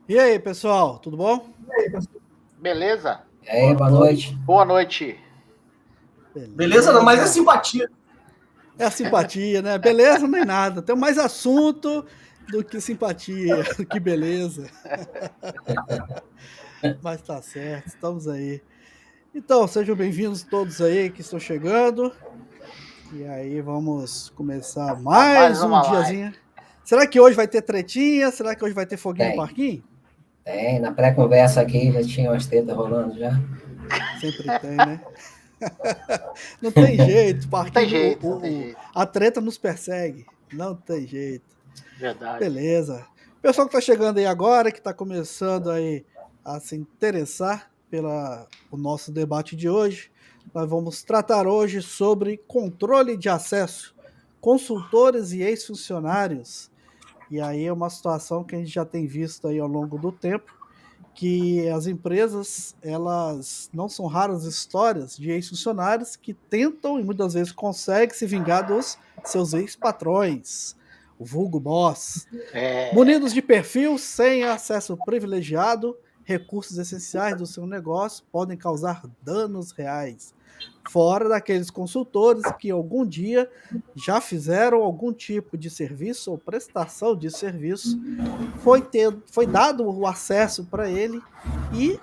E aí, pessoal, tudo bom? Beleza? E aí, boa noite. Boa noite. Beleza? Não, mas é simpatia. É a simpatia, né? Beleza, nem nada. Tem mais assunto do que simpatia, do que beleza. Mas tá certo, estamos aí. Então, sejam bem-vindos todos aí que estão chegando. E aí, vamos começar Mais mais um uma live. diazinho. Será que hoje vai ter tretinha? Será que hoje vai ter foguinho no Tem. parquinho? Tem, na pré-conversa aqui já tinha umas tretas rolando já. Sempre tem, né? Não tem jeito, Não tem parquinho, jeito, não tem jeito. a treta nos persegue. Não tem jeito. Verdade. Beleza. O pessoal que está chegando aí agora, que está começando aí a se interessar pelo nosso debate de hoje, nós vamos tratar hoje sobre controle de acesso, consultores e ex-funcionários. E aí é uma situação que a gente já tem visto aí ao longo do tempo, que as empresas, elas não são raras histórias de ex-funcionários que tentam e muitas vezes conseguem se vingar dos seus ex-patrões, o vulgo boss. Munidos de perfil, sem acesso privilegiado, recursos essenciais do seu negócio podem causar danos reais. Fora daqueles consultores que algum dia já fizeram algum tipo de serviço ou prestação de serviço, foi dado o acesso para ele e,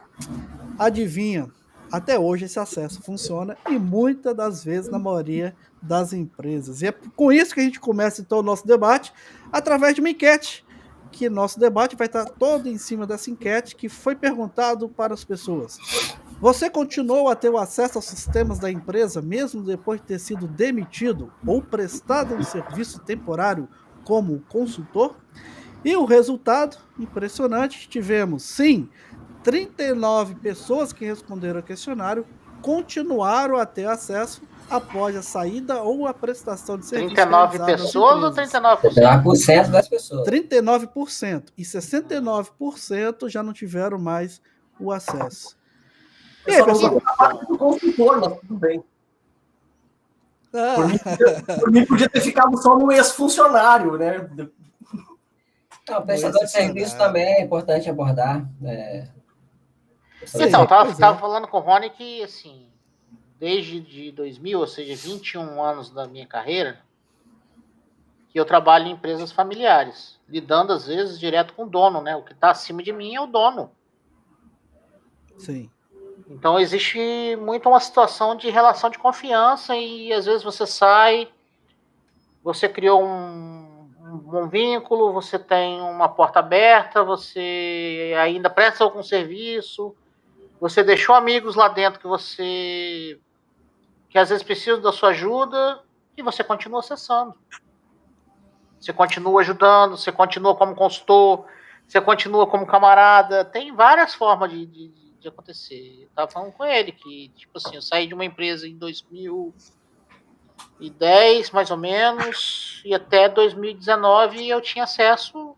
adivinha, até hoje esse acesso funciona e muitas das vezes na maioria das empresas. E é com isso que a gente começa então o nosso debate, através de uma enquete, que nosso debate vai estar todo em cima dessa enquete que foi perguntado para as pessoas. Você continuou a ter o acesso aos sistemas da empresa mesmo depois de ter sido demitido ou prestado um serviço temporário como consultor? E o resultado, impressionante, tivemos, sim, 39 pessoas que responderam ao questionário continuaram a ter acesso após a saída ou a prestação de serviço 39 realizada nas pessoas ou empresas. 39%? 39% das pessoas. 39% e 69% já não tiveram mais o acesso. E aí, Eu só não pessoal? sabia a parte do consultor, mas tudo bem. Por mim, podia ter ficado só no ex-funcionário, né? Não, o prestador de serviço também é importante abordar. Então, tava falando com o Rony que, assim, desde 2000, ou seja, 21 anos da minha carreira, que eu trabalho em empresas familiares, lidando, às vezes, direto com o dono, né? O que está acima de mim é o dono. Sim. Então, existe muito uma situação de relação de confiança e, às vezes, você sai, você criou um vínculo, você tem uma porta aberta, você ainda presta algum serviço, você deixou amigos lá dentro que às vezes precisam da sua ajuda e você continua acessando. Você continua ajudando, você continua como consultor, você continua como camarada. Tem várias formas de acontecer. Eu tava falando com ele que, tipo assim, eu saí de uma empresa em 2010, mais ou menos, e até 2019 eu tinha acesso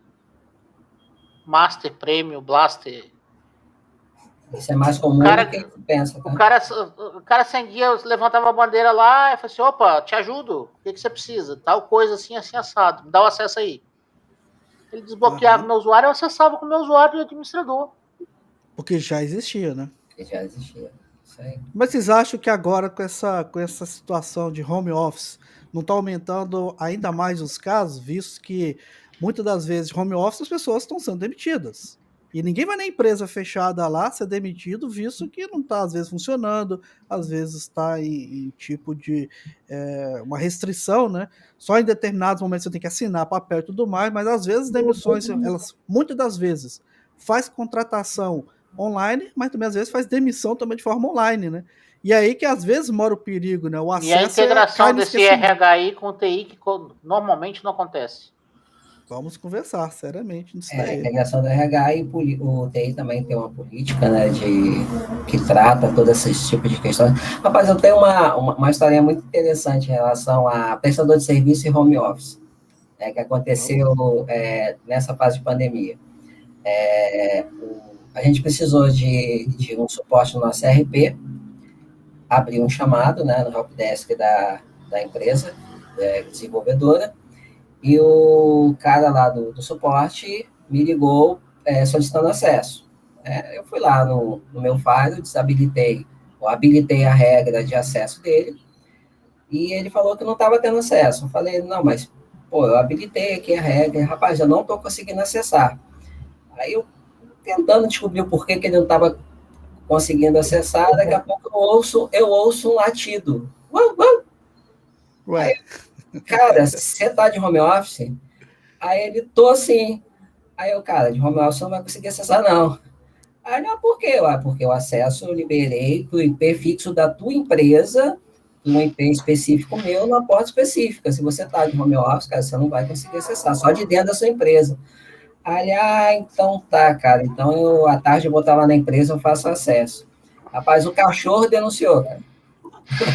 Master, Premium, Blaster. Isso é mais comum do que você pensa. Tá? O cara sem guia levantava a bandeira lá e falava assim, opa, te ajudo, o que você precisa? Tal coisa assim, assim, assado, me dá o acesso aí. Ele desbloqueava meu usuário, eu acessava com o meu usuário e administrador. Porque já existia, né? Já existia. Isso aí. Mas vocês acham que agora com essa situação de home office não está aumentando ainda mais os casos, visto que muitas das vezes home office as pessoas estão sendo demitidas. E ninguém vai na empresa fechada lá ser demitido, visto que não está às vezes funcionando, às vezes está em tipo de uma restrição, né? Só em determinados momentos você tem que assinar papel e tudo mais, mas às vezes demissões, elas muitas das vezes faz contratação online, mas também às vezes faz demissão também de forma online, né? E aí que às vezes mora o perigo, né? O acesso e a integração desse RHI com o TI que normalmente não acontece. Vamos conversar seriamente nisso daí. A integração do RH e o TI também tem uma política, né, que trata todo esse tipo de questões. Rapaz, eu tenho uma historinha muito interessante em relação a prestador de serviço e home office, que aconteceu nessa fase de pandemia. A gente precisou de um suporte no nosso ERP, abriu um chamado, né, no helpdesk da empresa desenvolvedora, e o cara lá do suporte me ligou solicitando acesso. Eu fui lá no meu file, desabilitei, ou habilitei a regra de acesso dele, e ele falou que não estava tendo acesso. Eu falei, não, mas, pô, eu habilitei aqui a regra, rapaz, eu não estou conseguindo acessar. Aí eu, tentando descobrir o porquê que ele não estava conseguindo acessar, daqui a pouco eu ouço um latido. Ué. Aí, cara, você tá de home office? Aí ele, tô assim. Aí eu, cara, de home office não vai conseguir acessar, não. Aí, não, por quê? Porque o acesso eu liberei para o IP fixo da tua empresa, um IP específico meu, na porta específica. Se você tá de home office, cara, você não vai conseguir acessar, só de dentro da sua empresa. Aí, então tá, cara. Então, à tarde eu vou estar lá na empresa, eu faço acesso. Rapaz, o cachorro denunciou, cara.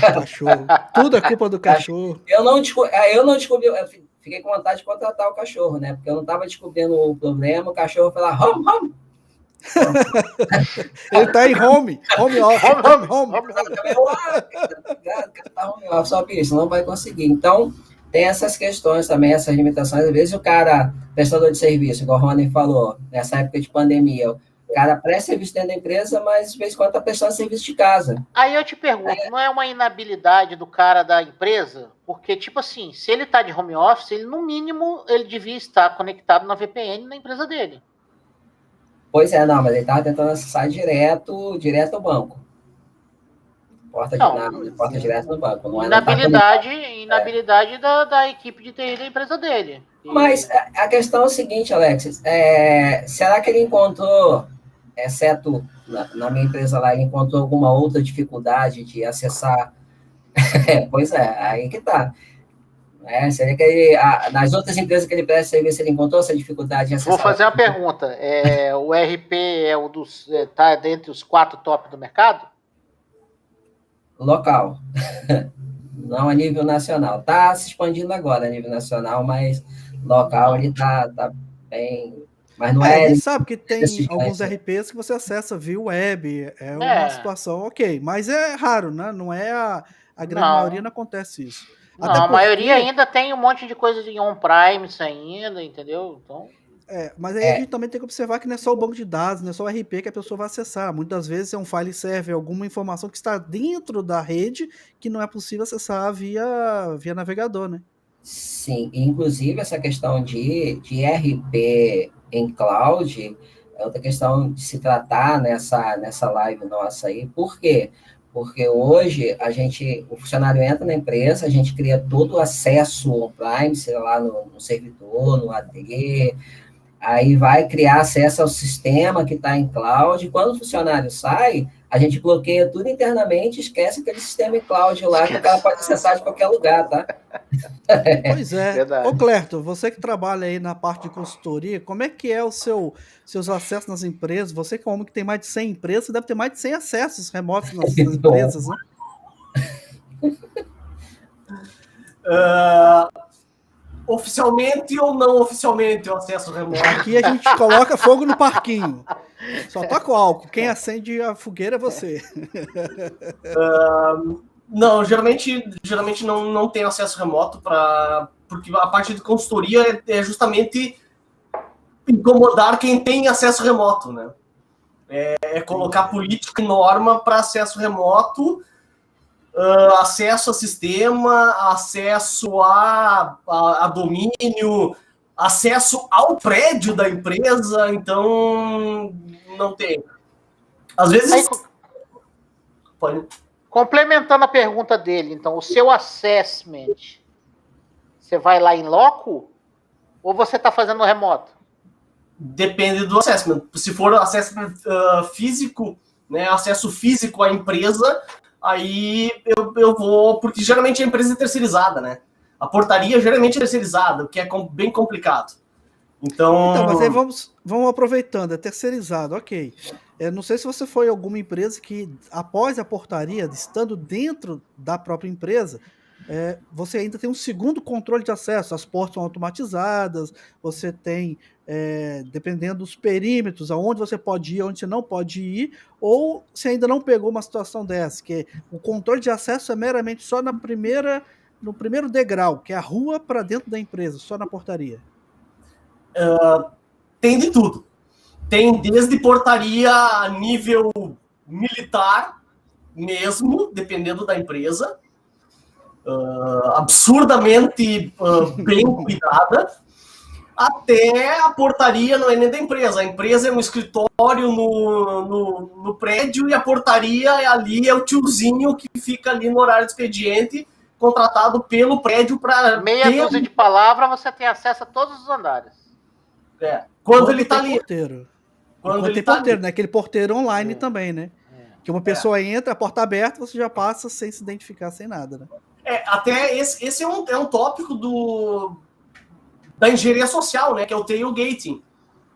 Cachorro. Tudo é culpa do cachorro. Eu não descobri, eu fiquei com vontade de contratar o cachorro, né? Porque eu não estava descobrindo o problema, o cachorro foi lá, home. Ele tá em home office. Home. Tá home office, só que isso, não vai conseguir. Então, tem essas questões também, essas limitações. Às vezes o cara, prestador de serviço, igual o Rony falou, nessa época de pandemia, o cara presta serviço dentro da empresa, mas de vez em quando está prestando serviço de casa. Aí eu te pergunto, não é uma inabilidade do cara da empresa? Porque, tipo assim, se ele tá de home office, ele, no mínimo, ele devia estar conectado na VPN na empresa dele. Pois é, não, mas ele estava tentando acessar direto ao banco. Porta direto no banco. Não inabilidade da equipe de TI da empresa dele. Mas a questão é o seguinte, Alex, será que ele encontrou, exceto na minha empresa lá, ele encontrou alguma outra dificuldade de acessar? Pois é, aí que tá. Seria que nas outras empresas que ele presta serviço, ele encontrou essa dificuldade de acessar? Vou fazer uma pergunta. O RP tá dentre os 4 top do mercado? Local. Não a nível nacional. Está se expandindo agora a nível nacional, mas local ele tá bem... Mas não A gente sabe que tem alguns RPs que você acessa via web, uma situação ok, mas é raro, né? Não é a grande maioria não acontece isso. Não, a maioria ainda tem um monte de coisa de on-premise ainda, entendeu? Então... mas aí a gente também tem que observar que não é só o banco de dados, não é só o RP que a pessoa vai acessar. Muitas vezes é um file server, alguma informação que está dentro da rede que não é possível acessar via navegador, né? Sim, inclusive essa questão de RP em cloud é outra questão de se tratar nessa live nossa aí. Por quê? Porque hoje o funcionário entra na empresa, a gente cria todo o acesso on-prime, sei lá, no servidor, no AD, aí vai criar acesso ao sistema que está em cloud, e quando o funcionário sai, a gente bloqueia tudo internamente, esquece aquele sistema em cloud lá, que o cara pode acessar de qualquer lugar, tá? Pois é. Verdade. Ô, Clerton, você que trabalha aí na parte de consultoria, como é que é seus acessos nas empresas? Você que é um homem que tem mais de 100 empresas, deve ter mais de 100 acessos remotos nas empresas, né? Oficialmente ou não oficialmente o acesso remoto? Aqui a gente coloca fogo no parquinho. Só toca o álcool. Quem acende a fogueira é você. Não, geralmente não tem acesso remoto, porque a parte de consultoria é justamente incomodar quem tem acesso remoto, né? É colocar política e norma para acesso remoto, acesso a sistema, acesso a domínio, acesso ao prédio da empresa, então não tem. Às vezes... Pode... Complementando a pergunta dele, então, o seu assessment, você vai lá em loco ou você está fazendo remoto? Depende do assessment. Se for assessment físico, né, acesso físico à empresa, aí eu vou, porque geralmente a empresa é terceirizada, né? A portaria geralmente é terceirizada, o que é bem complicado. Então, mas aí vamos aproveitando, é terceirizado, ok. Não sei se você foi alguma empresa que, após a portaria, estando dentro da própria empresa, você ainda tem um segundo controle de acesso, as portas são automatizadas, você tem, dependendo dos perímetros, aonde você pode ir, aonde você não pode ir, ou você ainda não pegou uma situação dessa, que o controle de acesso é meramente só no primeiro degrau, que é a rua para dentro da empresa, só na portaria. Tem de tudo. Tem desde portaria a nível militar mesmo, dependendo da empresa, absurdamente bem cuidada, até a portaria não é nem da empresa. A empresa é um escritório no prédio e a portaria ali é o tiozinho que fica ali no horário de expediente, contratado pelo prédio para... Meia dúzia de palavras, você tem acesso a todos os andares. Quando ele está ali. Porteiro. Quando ele tem tá porteiro, ali. né? Aquele porteiro online também, né? Que uma pessoa entra, a porta aberta, você já passa sem se identificar, sem nada, né? Até esse é um tópico da engenharia social, né? Que é o tailgating,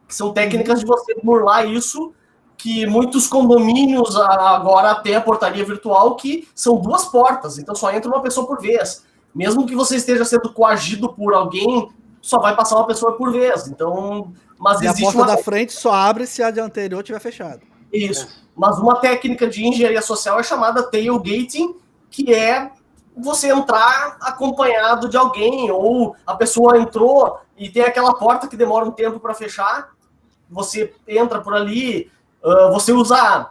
que são técnicas de você burlar isso, que muitos condomínios agora têm a portaria virtual, que são 2 portas, então só entra uma pessoa por vez. Mesmo que você esteja sendo coagido por alguém, só vai passar uma pessoa por vez. Então, mas E existe a porta da frente só abre se a de anterior estiver fechada. Isso. Mas uma técnica de engenharia social é chamada tailgating, que é você entrar acompanhado de alguém, ou a pessoa entrou e tem aquela porta que demora um tempo para fechar, você entra por ali, você usa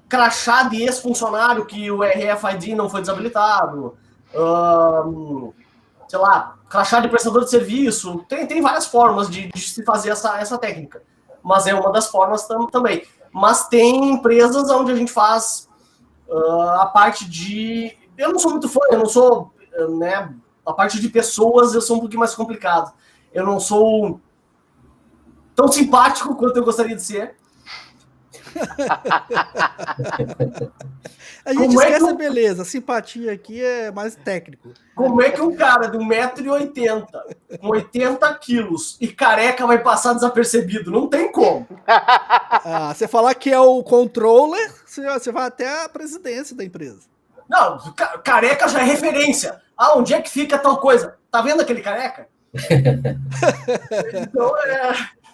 crachá de ex-funcionário que o RFID não foi desabilitado, sei lá, crachá de prestador de serviço, tem várias formas de se fazer essa técnica, mas é uma das formas também. Mas tem empresas onde a gente faz a parte de... Eu não sou muito fã, eu não sou... né, a parte de pessoas eu sou um pouquinho mais complicado. Eu não sou tão simpático quanto eu gostaria de ser. A gente esquece a beleza, a simpatia aqui é mais técnico. Como é que um cara de 1,80 m, com 80 quilos e careca vai passar desapercebido? Não tem como. Você falar que é o controller, você vai até a presidência da empresa. Não, careca já é referência. Onde é que fica tal coisa? Tá vendo aquele careca? Então,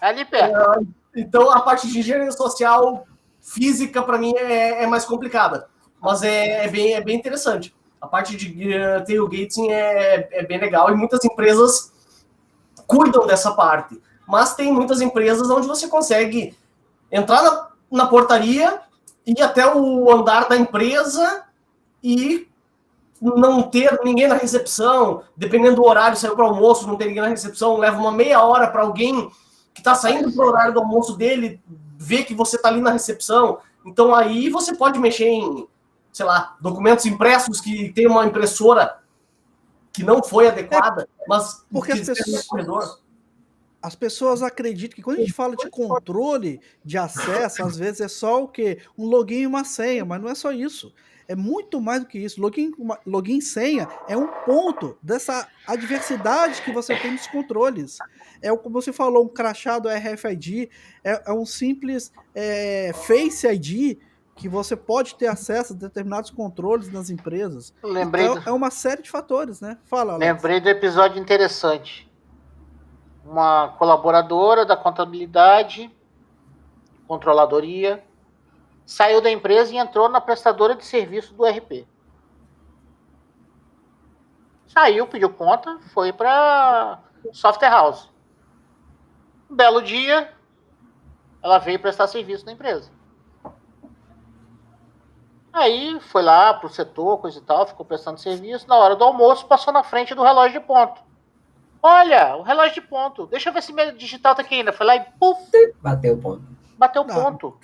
ali perto. Então, a parte de engenharia social física, para mim, é mais complicada. Mas é bem interessante. A parte de tailgating é bem legal e muitas empresas cuidam dessa parte. Mas tem muitas empresas onde você consegue entrar na portaria, ir até o andar da empresa e não ter ninguém na recepção. Dependendo do horário, saiu para o almoço, não tem ninguém na recepção, leva uma meia hora para alguém que está saindo para o horário do almoço dele ver que você está ali na recepção. Então aí você pode mexer em, sei lá, documentos impressos que tem uma impressora que não foi adequada, mas porque as pessoas acreditam que quando a gente fala de controle de acesso, às vezes é só o quê? Um login e uma senha, mas não é só isso. É muito mais do que isso. Login e senha é um ponto dessa adversidade que você tem nos controles. É como você falou, um crachá do RFID, é um simples Face ID que você pode ter acesso a determinados controles nas empresas. Então, é uma série de fatores, né? Fala, Alex. Lembrei do episódio interessante. Uma colaboradora da contabilidade, controladoria, saiu da empresa e entrou na prestadora de serviço do RP. Saiu, pediu conta, foi para software house. Um belo dia, ela veio prestar serviço na empresa. Aí foi lá pro setor, coisa e tal, ficou prestando serviço. Na hora do almoço, passou na frente do relógio de ponto. Olha, o relógio de ponto. Deixa eu ver se meu digital tá aqui ainda. Foi lá e puf! Bateu o ponto. Bateu o ponto.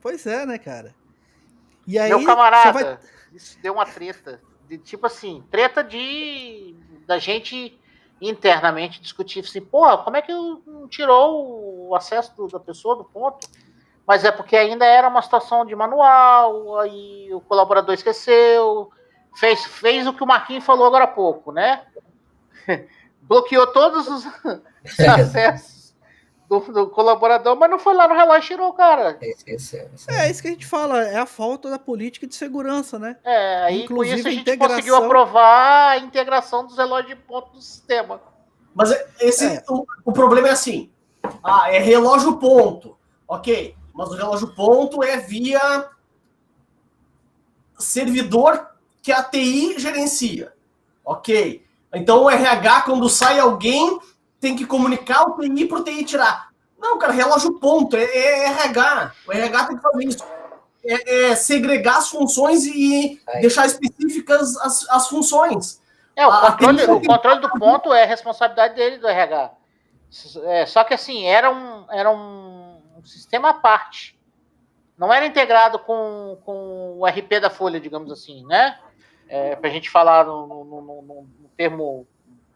Pois é, né, cara? E aí, meu camarada, isso deu uma treta. Tipo assim, treta da gente internamente discutir assim, porra, como é que não tirou o acesso da pessoa do ponto? Mas é porque ainda era uma situação de manual, aí o colaborador esqueceu, fez o que o Marquinhos falou agora há pouco, né? Bloqueou todos os acessos do colaborador, mas não foi lá no relógio e tirou o cara. É isso que a gente fala, é a falta da política de segurança, né? Aí com isso a gente conseguiu aprovar a integração dos relógios de ponto no sistema. Mas o problema é assim, é relógio ponto, ok, mas o relógio ponto é via servidor que a TI gerencia, ok. Então o RH, quando sai alguém, tem que comunicar o TI para o TI tirar. Não, cara, relógio ponto, é RH. O RH tem que fazer isso. É segregar as funções e deixar específicas as funções. O controle do ponto é responsabilidade dele, do RH. Só que assim, era um sistema à parte. Não era integrado com o RP da Folha, digamos assim, né? Para a gente falar no termo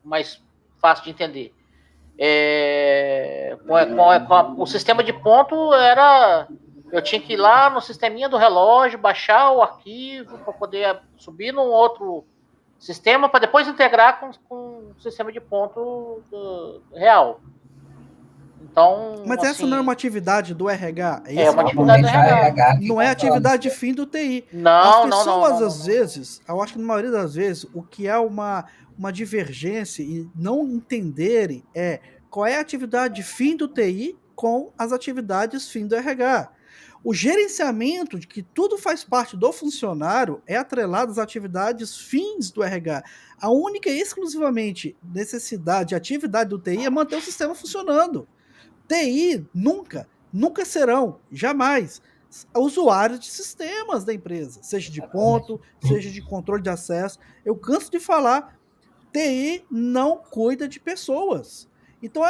mais fácil de entender. O sistema de ponto era... Eu tinha que ir lá no sisteminha do relógio, baixar o arquivo para poder subir num outro sistema para depois integrar com o sistema de ponto real. Então, mas essa não é uma atividade do RH? É uma atividade do RH. Não é atividade fim do TI. Não, as pessoas, às vezes, eu acho que na maioria das vezes, o que é uma divergência e não entenderem qual é a atividade fim do TI com as atividades fim do RH. O gerenciamento de que tudo faz parte do funcionário é atrelado às atividades fins do RH. A única e exclusivamente necessidade, atividade do TI é manter o sistema funcionando. TI nunca serão, jamais, usuários de sistemas da empresa, seja de ponto, seja de controle de acesso. Eu canso de falar, TI não cuida de pessoas. Então,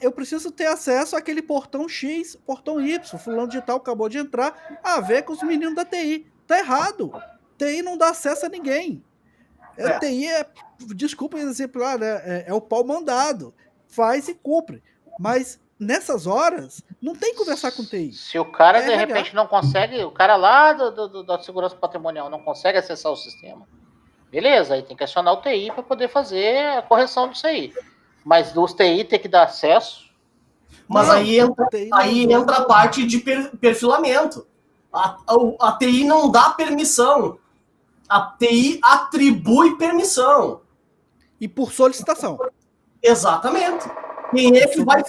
eu preciso ter acesso àquele portão X, portão Y, fulano de tal acabou de entrar, ver com os meninos da TI. Tá errado. TI não dá acesso a ninguém. TI desculpa o exemplar, né? É o pau mandado. Faz e cumpre. Mas nessas horas, não tem que conversar com TI. Se o cara, de repente, não consegue, o cara lá da segurança patrimonial não consegue acessar o sistema, beleza, aí tem que acionar o TI para poder fazer a correção disso aí. Mas os TI tem que dar acesso. Mas aí entra a parte de perfilamento. A TI não dá permissão. A TI atribui permissão. E por solicitação. Exatamente. Quem é que vai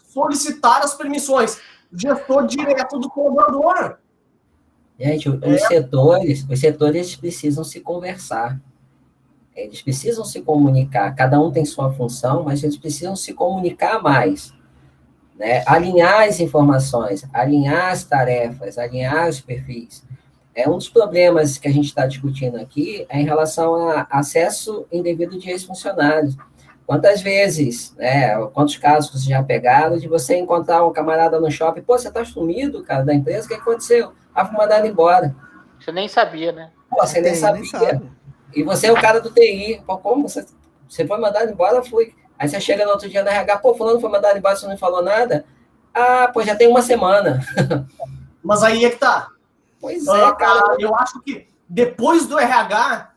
solicitar as permissões? Gestor direto do colaborador. Gente, os setores precisam se conversar. Eles precisam se comunicar. Cada um tem sua função, mas eles precisam se comunicar mais. Né? Alinhar as informações, alinhar as tarefas, alinhar os perfis. Um dos problemas que a gente está discutindo aqui é em relação a acesso indevido de ex-funcionários. Quantas vezes, quantos casos vocês já pegaram de você encontrar um camarada no shopping, você tá sumido, cara, da empresa, o que aconteceu? Foi mandado embora. Você nem sabia, né? Você nem sabia. E você é o cara do TI. Como? Você foi mandado embora? Fui. Aí você chega no outro dia na RH, fulano foi mandado embora, você não falou nada? Já tem uma semana. Mas aí é que tá. Pois é, cara. Eu acho que depois do RH,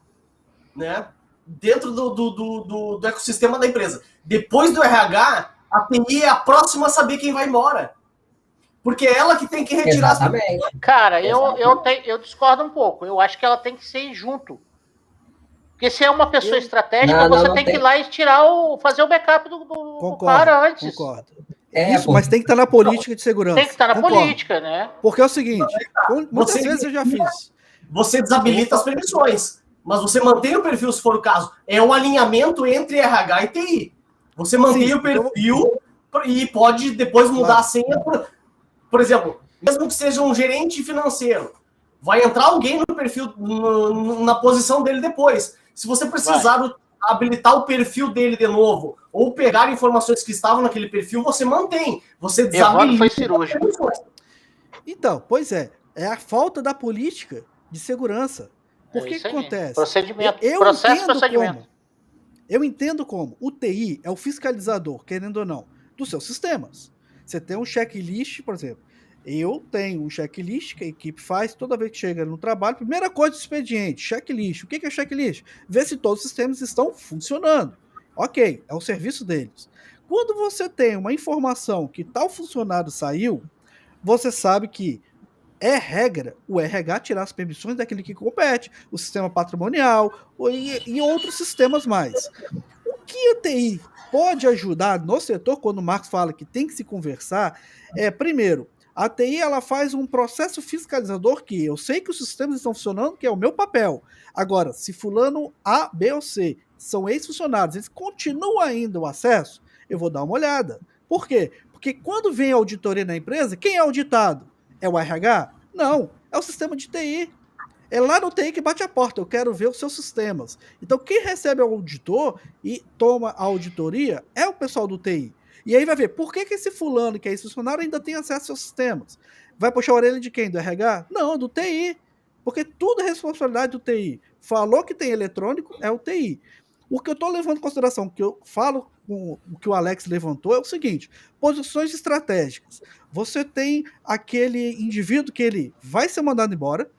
né, dentro do ecossistema da empresa, depois do RH, a TI é a próxima a saber quem vai embora. Porque é ela que tem que retirar. Exatamente. Cara, eu discordo um pouco. Eu acho que ela tem que ser junto. Porque se é uma pessoa estratégica, você tem que ir lá e fazer o backup do cara antes. Concordo. Mas tem que estar na política de segurança. Tem que estar na política, né? Porque é o seguinte, muitas vezes eu já fiz. Você desabilita as permissões, mas você mantém o perfil se for o caso. É um alinhamento entre RH e TI. Você mantém o perfil e pode depois mudar a senha. Por exemplo, mesmo que seja um gerente financeiro, vai entrar alguém no perfil, na posição dele depois. Se você precisar habilitar o perfil dele de novo, ou pegar informações que estavam naquele perfil, você mantém. Você desabilita. Foi cirúrgico. Então, pois é a falta da política de segurança. Por que acontece? Procedimento. Procedimento. Eu entendo como o TI é o fiscalizador, querendo ou não, dos seus sistemas. Você tem um checklist, por exemplo. Eu tenho um checklist que a equipe faz toda vez que chega no trabalho. Primeira coisa do expediente, checklist. O que é checklist? Ver se todos os sistemas estão funcionando. Ok, é o serviço deles. Quando você tem uma informação que tal funcionário saiu, você sabe que é regra o RH tirar as permissões daquele que compete, o sistema patrimonial e outros sistemas mais. O que a TI pode ajudar no setor, quando o Marcos fala que tem que se conversar, primeiro, a TI ela faz um processo fiscalizador que eu sei que os sistemas estão funcionando, que é o meu papel. Agora, se fulano A, B ou C são ex-funcionários, eles continuam ainda o acesso, eu vou dar uma olhada. Por quê? Porque quando vem a auditoria na empresa, quem é auditado? É o RH? Não, é o sistema de TI. É lá no TI que bate a porta, eu quero ver os seus sistemas. Então, quem recebe o auditor e toma a auditoria é o pessoal do TI. E aí vai ver, por que esse fulano, que é esse funcionário, ainda tem acesso aos seus sistemas? Vai puxar a orelha de quem? Do RH? Não, do TI. Porque tudo é responsabilidade do TI. Falou que tem eletrônico, é o TI. O que eu estou levando em consideração, que eu falo com o que o Alex levantou, é o seguinte: posições estratégicas. Você tem aquele indivíduo que ele vai ser mandado embora,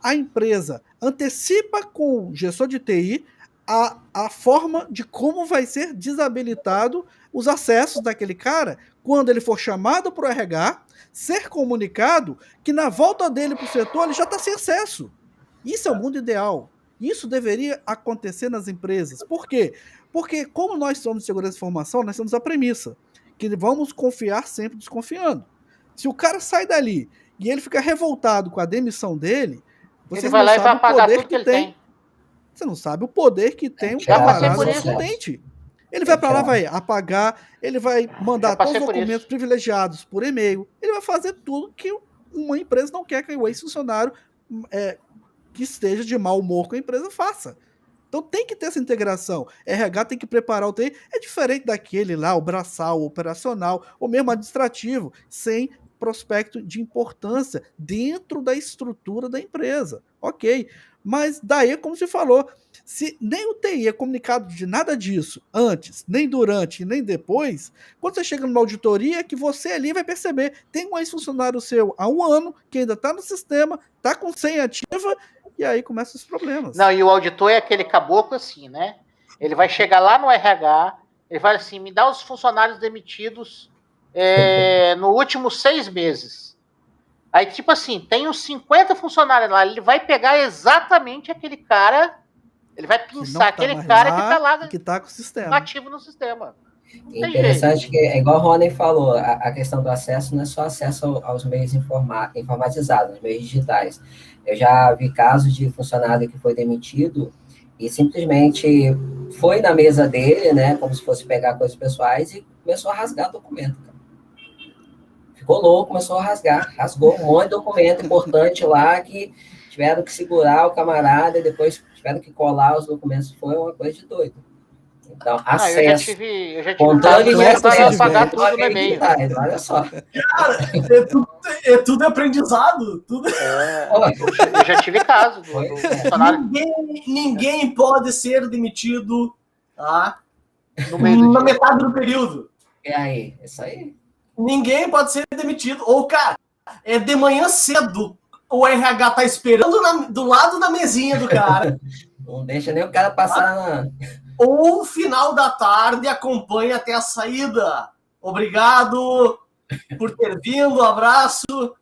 a empresa antecipa com o gestor de TI a forma de como vai ser desabilitado os acessos daquele cara quando ele for chamado para o RH, ser comunicado que na volta dele para o setor ele já está sem acesso. Isso é o mundo ideal. Isso deveria acontecer nas empresas. Por quê? Porque como nós somos de segurança de informação, nós temos a premissa que vamos confiar sempre desconfiando. Se o cara sai dali e ele fica revoltado com a demissão dele, ele vai lá e vai apagar tudo que ele tem. Você não sabe o poder que tem um Já passei camarada por isso. inocente. Ele vai para lá, vai apagar, ele vai mandar Já todos passei os por documentos isso. privilegiados por e-mail. Ele vai fazer tudo que uma empresa não quer que o ex-funcionário que esteja de mau humor com a empresa faça. Então tem que ter essa integração. RH tem que preparar o TI. É diferente daquele lá, o braçal, o operacional, ou mesmo administrativo, sem prospecto de importância dentro da estrutura da empresa. Ok. Mas daí, como se falou, se nem o TI é comunicado de nada disso antes, nem durante, nem depois, quando você chega numa auditoria, que você ali vai perceber, tem um ex-funcionário seu há um ano, que ainda está no sistema, está com senha ativa, e aí começam os problemas. Não, e o auditor é aquele caboclo assim, né? Ele vai chegar lá no RH, ele vai assim, me dá os funcionários demitidos no último 6 meses. Aí, tipo assim, tem uns 50 funcionários lá, ele vai pegar exatamente aquele cara, ele vai pinçar aquele cara que tá lá, que tá com o sistema. ativo no sistema. Interessante que, é igual o Rony falou, a questão do acesso não é só acesso aos meios informatizados, aos meios digitais. Eu já vi casos de funcionário que foi demitido e simplesmente foi na mesa dele, né, como se fosse pegar coisas pessoais e começou a rasgar documento. Ficou louco, começou a rasgou um monte de documento importante lá que tiveram que segurar o camarada e depois tiveram que colar os documentos. Foi uma coisa de doido. Então, acesso. Eu já tive controle de acesso, pagar tudo no e-mail. Olha só. Cara, é tudo aprendizado. Tudo... Eu já tive caso do funcionário. Ninguém pode ser demitido na metade do período. É aí, isso aí. Ninguém pode ser demitido. Ou, cara, é de manhã cedo. O RH tá esperando do lado da mesinha do cara. Não deixa nem o cara passar Ou final da tarde acompanha até a saída. Obrigado por ter vindo, abraço.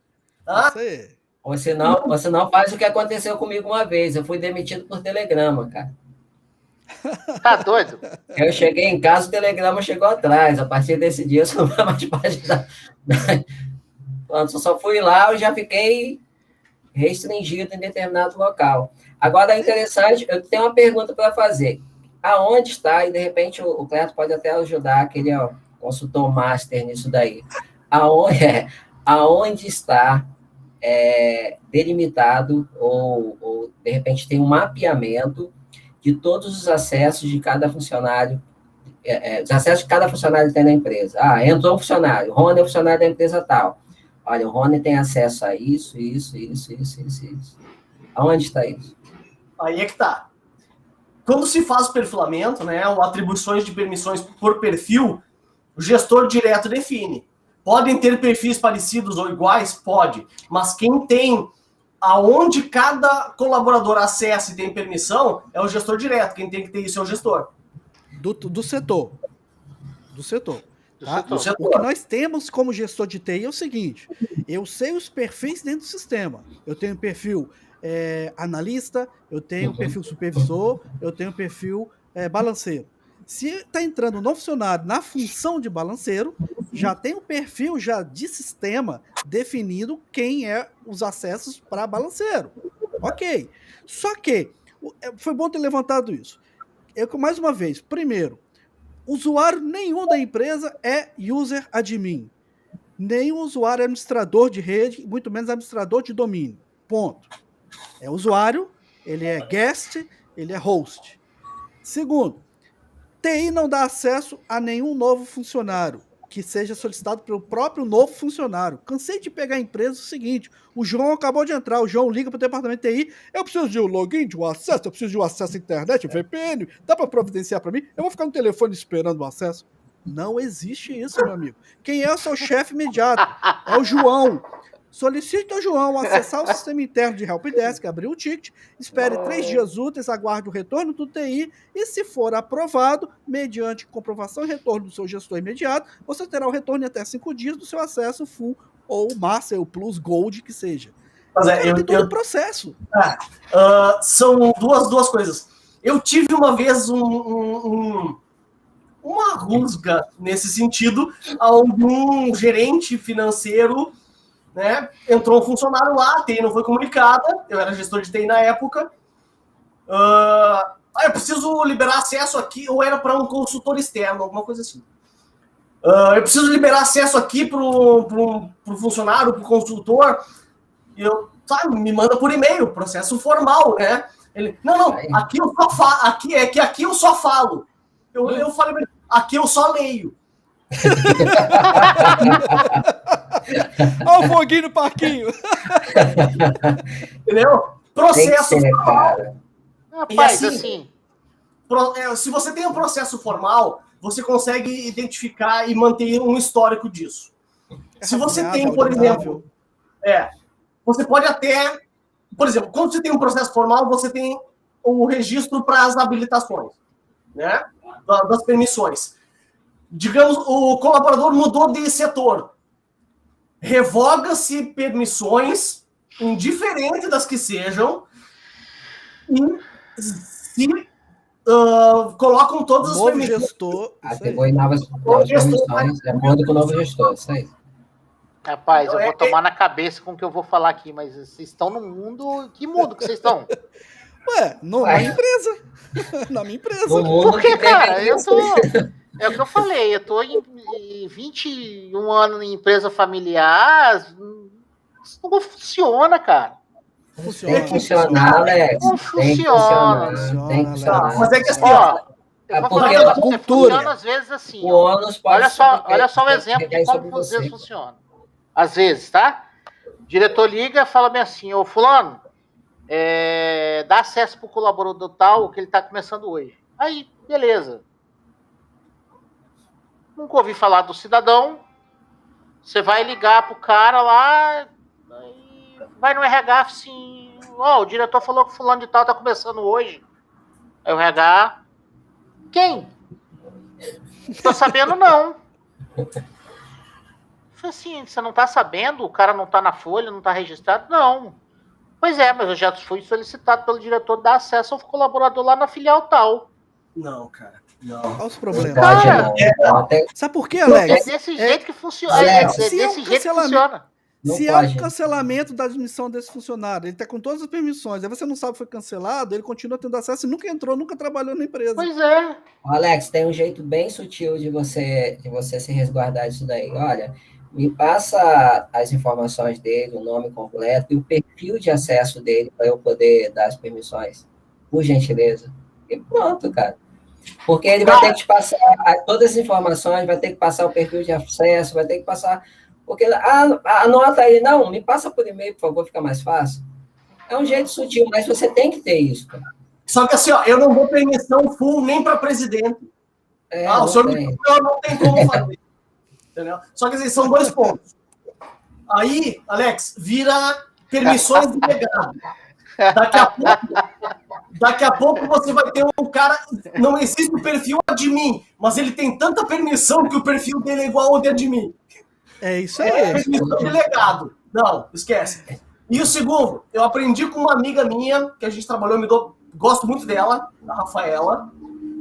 Ou senão faz o que aconteceu comigo uma vez. Eu fui demitido por telegrama, cara. Tá doido? Eu cheguei em casa, o telegrama chegou atrás. A partir desse dia, eu só não vai mais parte Quando eu só fui lá, eu já fiquei restringido em determinado local. Agora, é interessante, eu tenho uma pergunta para fazer. Aonde está, e de repente o Cleto pode até ajudar, que ele é o consultor master nisso daí. Aonde está delimitado, ou de repente tem um mapeamento de todos os acessos de cada funcionário, os acessos que cada funcionário tem na empresa. Entrou um funcionário, o Rony é um funcionário da empresa tal. Olha, o Rony tem acesso a isso. Aonde está isso? Aí é que tá. Quando se faz perfilamento, né, ou atribuições de permissões por perfil, o gestor direto define. Podem ter perfis parecidos ou iguais? Pode. Mas quem tem aonde cada colaborador acessa e tem permissão é o gestor direto. Quem tem que ter isso é o gestor. Do setor. Tá? Do setor. O que nós temos como gestor de TI é o seguinte: eu sei os perfis dentro do sistema. Eu tenho perfil analista, eu tenho perfil supervisor, eu tenho perfil balanceiro. Se está entrando um novo funcionário na função de balanceiro, já tem um perfil já de sistema definido quem é os acessos para balanceiro. Ok. Só que foi bom ter levantado isso. Mais uma vez, primeiro, usuário nenhum da empresa é user admin. Nem o usuário é administrador de rede, muito menos administrador de domínio. Ponto. É usuário, ele é guest, ele é host. Segundo, TI não dá acesso a nenhum novo funcionário que seja solicitado pelo próprio novo funcionário. Cansei de pegar a empresa o seguinte, o João acabou de entrar, o João liga para o departamento de TI, eu preciso de um login, de um acesso, eu preciso de um acesso à internet, VPN, dá para providenciar para mim? Eu vou ficar no telefone esperando o acesso? Não existe isso, meu amigo. Quem é o seu chefe imediato? É o João. Solicite ao João acessar o sistema interno de Helpdesk, abrir o ticket, espere 3 dias úteis, aguarde o retorno do TI e, se for aprovado, mediante comprovação e retorno do seu gestor imediato, você terá o retorno em até 5 dias do seu acesso full ou Master, ou Plus, Gold, que seja. Mas Tem todo o processo. São duas coisas. Eu tive uma vez uma rusga nesse sentido, onde um gerente financeiro, né, entrou um funcionário lá, a TI não foi comunicada, eu era gestor de TI na época, eu preciso liberar acesso aqui, ou era para um consultor externo, alguma coisa assim. Eu preciso liberar acesso aqui para o funcionário, para o consultor, e eu, me manda por e-mail, processo formal, né? Ele, não, aqui eu só falo, aqui eu só falo. Eu falei, aqui eu só leio. Olha o foguinho no parquinho. Entendeu? Processo formal. Rapaz, e assim... Se você tem um processo formal, você consegue identificar e manter um histórico disso. Se você tem, por exemplo... você pode até... Por exemplo, quando você tem um processo formal, você tem o registro para as habilitações, né? Das permissões. Digamos, o colaborador mudou de setor. Revoga-se permissões, indiferente das que sejam, e se colocam todas as permissões. Gestor, atribui novas permissões de acordo com o novo gestor, isso aí. Rapaz, eu vou tomar na cabeça com o que eu vou falar aqui, mas vocês estão no mundo... Que mundo que vocês estão? Na empresa. Na minha empresa. Porque, cara, eu tô... É o que eu falei, eu tô em 21 anos em empresa familiar, isso não funciona, cara. Tem que funcionar, Alex. Não funciona. Tem que funcionar. Mas é que assim, eu vou porque falar a que cultura... funciona às vezes assim. O ônus pode olha só o exemplo de como às vezes funciona. Às vezes, tá? O diretor liga e fala bem assim, ô fulano, dá acesso pro colaborador tal, que ele tá começando hoje. Aí, beleza. Nunca ouvi falar do cidadão. Você vai ligar pro cara lá, vai no RH assim, o diretor falou que o fulano de tal tá começando hoje. Aí o RH, quem? Tô sabendo não. Falei assim, você não tá sabendo? O cara não tá na folha, não tá registrado? Não. Pois é, mas eu já fui solicitado pelo diretor dar acesso ao colaborador lá na filial tal. Não, cara. Não. Olha os problemas. Cara, sabe por quê, Alex? É desse jeito que funciona. É desse jeito que funciona. Se há um cancelamento da admissão desse funcionário, ele está com todas as permissões, aí você não sabe que foi cancelado, ele continua tendo acesso e nunca entrou, nunca trabalhou na empresa. Pois é. Alex, tem um jeito bem sutil de você se resguardar disso daí. Olha, me passa as informações dele, o nome completo e o perfil de acesso dele para eu poder dar as permissões, por gentileza. E pronto, cara. Porque ele vai ter que te passar todas as informações, vai ter que passar o perfil de acesso, vai ter que passar... Porque anota aí, não, me passa por e-mail, por favor, fica mais fácil. É um jeito sutil, mas você tem que ter isso, cara. Só que assim, eu não dou permissão full nem para presidente. O senhor não tem como fazer. Entendeu? Só que assim, são 2 pontos. Aí, Alex, vira permissões de legado. Daqui a pouco você vai ter um cara... Não existe o perfil admin, mas ele tem tanta permissão que o perfil dele é igual ao de admin. É isso aí. Permissão de legado. Não, esquece. E o segundo, eu aprendi com uma amiga minha, que a gente trabalhou, gosto muito dela, a Rafaela.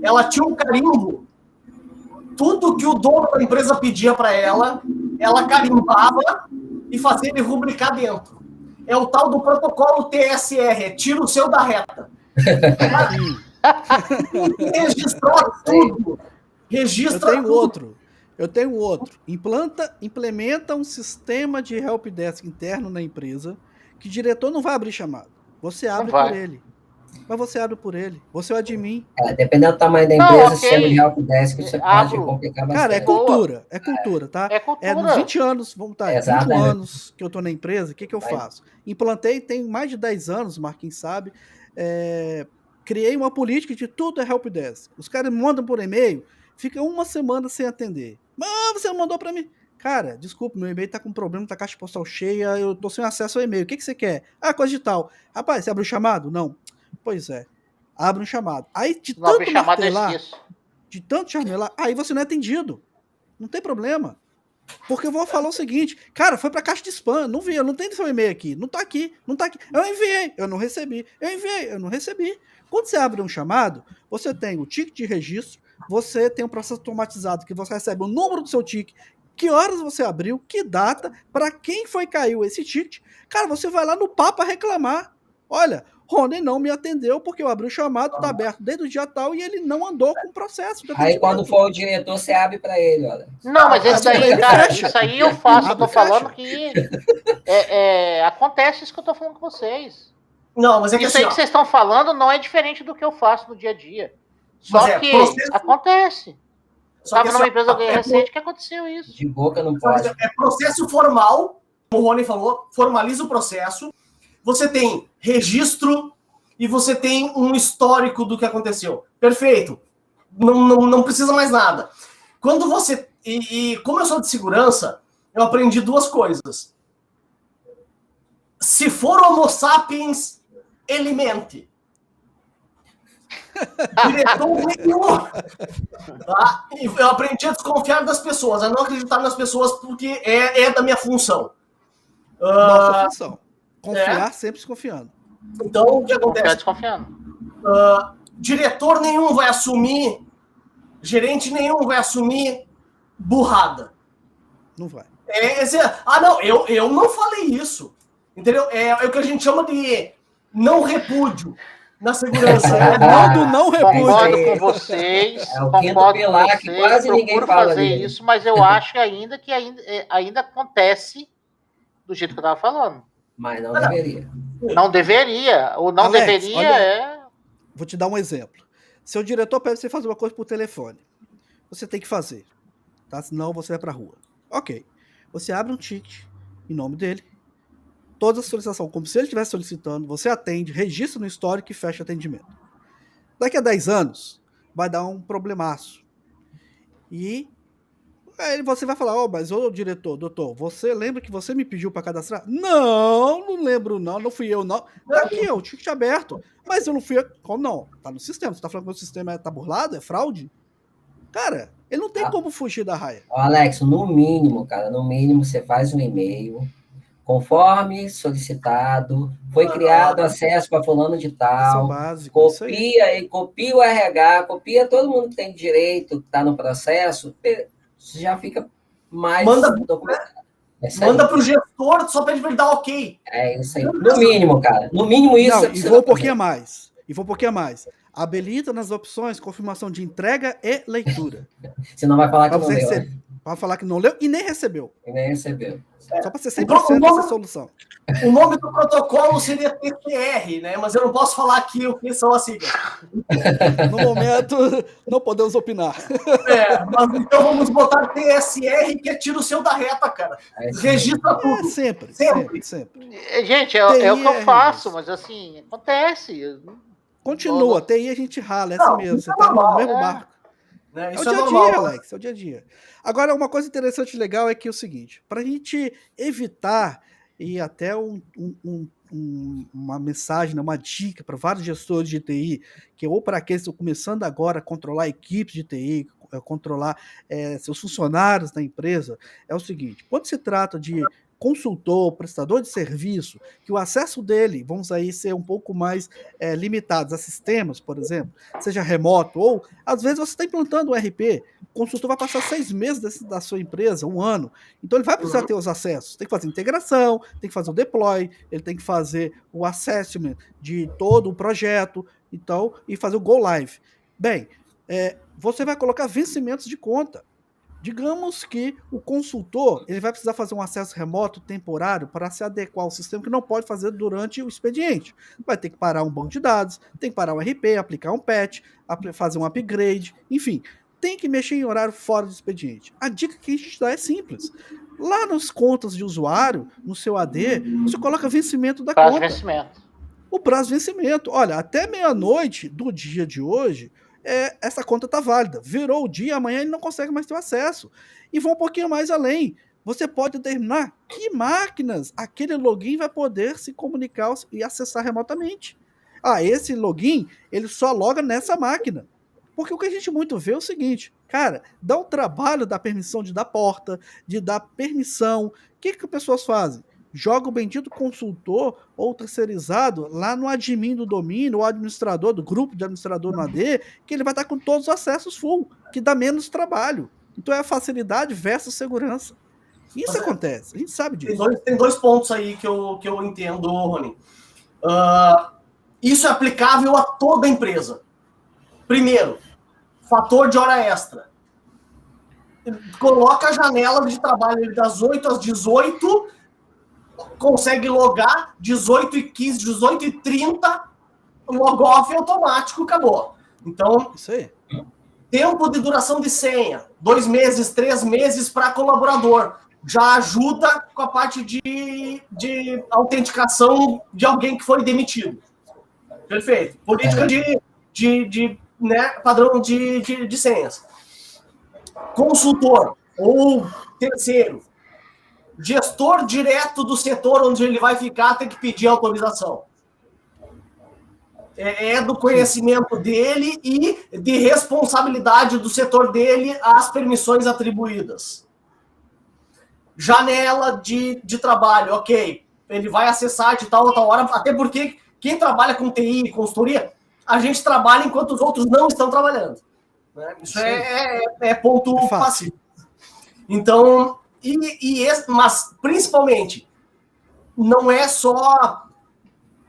Ela tinha um carimbo. Tudo que o dono da empresa pedia para ela carimbava e fazia ele rubricar dentro. É o tal do protocolo TSR, tira o seu da reta. Registrar tudo. Registra eu tenho tudo. outro. Eu tenho outro. Implementa um sistema de helpdesk interno na empresa que o diretor não vai abrir chamado. Você abre por ele. Mas você abre por ele. Você é o admin. Dependendo do tamanho da empresa, o sistema de helpdesk você pode complicar bastante. Cara, é cultura, tá? É cultura. Nos 20 anos, vamos estar, 20 anos que eu tô na empresa, o que eu faço? Implantei, tem mais de 10 anos, Marquinhos sabe, criei uma política de tudo é helpdesk. Os caras me mandam por e-mail, fica uma semana sem atender. Mas você não mandou pra mim. Cara, desculpa, meu e-mail tá com problema, tá caixa postal cheia, eu tô sem acesso ao e-mail. O que você quer? Coisa de tal. Rapaz, você abriu o chamado? Não. Pois é. Abre um chamado. Aí, de tanto martelar, aí você não é atendido. Não tem problema. Porque eu vou falar o seguinte, cara, foi pra caixa de spam, não vi, eu não tenho seu e-mail aqui, não tá aqui. Eu enviei, eu não recebi. Eu não recebi. Quando você abre um chamado, você tem o ticket de registro, você tem um processo automatizado que você recebe o número do seu ticket, que horas você abriu, que data, para quem foi caiu esse ticket. Cara, você vai lá no Papa reclamar. Olha, Rony não me atendeu porque eu abri o chamado, tá aberto desde o dia tal e ele não andou com o processo. Aí quando for o diretor, você abre para ele, olha. Não, mas isso daí, cara, isso aí eu faço. Eu tô falando que acontece isso que eu tô falando com vocês. Não, mas é que isso aí que vocês estão falando não é diferente do que eu faço no dia a dia. Só que acontece. Estava numa empresa recente que aconteceu isso. De boca não pode. É processo formal, como o Rony falou, formaliza o processo. Você tem registro e você tem um histórico do que aconteceu. Perfeito. Não precisa mais nada. Quando você... E como eu sou de segurança, eu aprendi duas coisas. Se for homo sapiens, ele mente. Diretor nenhum. Tá? Eu aprendi a desconfiar das pessoas, a não acreditar nas pessoas porque é da minha função. Nossa função. Confiar sempre desconfiando. Então, o que acontece? Desconfiando. Diretor nenhum vai assumir, gerente nenhum vai assumir burrada. Não vai. Não, eu não falei isso. Entendeu? É o que a gente chama de não repúdio na segurança. Não repúdio. Concordo com vocês. Concordo com vocês. Que quase ninguém fala fazer dele. isso, mas eu acho que ainda acontece do jeito que eu estava falando. Mas não deveria. Não deveria. O não Alex, deveria olha, Vou te dar um exemplo. Seu diretor pede você fazer uma coisa por telefone. Você tem que fazer. Tá? Senão você vai pra rua. Ok. Você abre um ticket em nome dele. Toda a solicitação, como se ele estivesse solicitando, você atende, registra no histórico e fecha atendimento. Daqui a 10 anos, vai dar um problemaço. E aí você vai falar, mas ô diretor, doutor, você lembra que você me pediu para cadastrar? Não lembro não fui eu não. Tá aqui, o ticket aberto. Mas eu não fui eu. Como não? Tá no sistema. Você tá falando que o sistema tá burlado? É fraude? Cara, ele não tem como fugir da raia. Alex, no mínimo, cara, você faz um e-mail, conforme solicitado, foi criado acesso para fulano de tal, básico, copia o RH, copia todo mundo que tem direito, que está no processo, já fica mais documentado. Manda para o gestor, só pede para ele dar ok. É isso aí. No mínimo, cara. No mínimo isso. Não, e vou um pouquinho a mais. Habilita nas opções confirmação de entrega e leitura. Você não vai falar que não leu. Vai falar que não leu e nem recebeu. Só para ser 100% dessa solução. O nome do protocolo seria TCR, né? Mas eu não posso falar aqui o que são as siglas. No momento, não podemos opinar. Mas então vamos botar TSR, que é tiro seu da reta, cara. Registra tudo. Sempre. Gente, é o que eu faço, mas assim, acontece. Continua, TI a gente rala, é assim mesmo. Você tá no mesmo barco. É o dia a dia, Alex, é o dia a dia. Agora, uma coisa interessante e legal é que é o seguinte, para a gente evitar e até uma mensagem, uma dica para vários gestores de TI, que ou para aqueles que estão começando agora a controlar equipes de TI, controlar seus funcionários da empresa, é o seguinte, quando se trata de consultor, prestador de serviço, que o acesso dele, vamos aí ser um pouco mais limitados a sistemas, por exemplo, seja remoto, ou às vezes você está implantando um RP, o consultor vai passar 6 meses da sua empresa, 1 ano, então ele vai precisar ter os acessos, tem que fazer integração, tem que fazer o deploy, ele tem que fazer o assessment de todo o projeto, então, e fazer o go live. Bem, você vai colocar vencimentos de conta. Digamos que o consultor ele vai precisar fazer um acesso remoto temporário para se adequar ao sistema que não pode fazer durante o expediente. Vai ter que parar um banco de dados, tem que parar o RP, aplicar um patch, fazer um upgrade, enfim, tem que mexer em horário fora do expediente. A dica que a gente dá é simples. Lá nas contas de usuário, no seu AD, você coloca vencimento da Prazo de conta. vencimento. O prazo de vencimento. Olha, até meia-noite do dia de hoje, essa conta está válida. Virou o dia, amanhã ele não consegue mais ter acesso. E vão um pouquinho mais além. Você pode determinar que máquinas aquele login vai poder se comunicar e acessar remotamente. Esse login, ele só loga nessa máquina. Porque o que a gente muito vê é o seguinte, cara, dá um trabalho da permissão de dar porta, de dar permissão. O que as pessoas fazem? Joga o bendito consultor ou terceirizado lá no admin do domínio, ou administrador, do grupo de administrador no AD, que ele vai estar com todos os acessos full, que dá menos trabalho. Então é a facilidade versus segurança. Isso acontece, a gente sabe disso. Tem dois pontos aí que eu entendo, Rony. Isso é aplicável a toda empresa. Primeiro, fator de hora extra. Coloca a janela de trabalho das 8 às 18, consegue logar 18h15, 18h30, log-off automático, acabou. Então, isso aí. Tempo de duração de senha, 2 meses, 3 meses para colaborador. Já ajuda com a parte de autenticação de alguém que foi demitido. Perfeito. Política padrão de senhas. Consultor ou terceiro. Gestor direto do setor onde ele vai ficar tem que pedir autorização. É do conhecimento dele e de responsabilidade do setor dele as permissões atribuídas. Janela de trabalho, ok. Ele vai acessar de tal ou tal hora, até porque quem trabalha com TI e consultoria, a gente trabalha enquanto os outros não estão trabalhando. Né? Isso é ponto passivo. Então, mas principalmente, não é só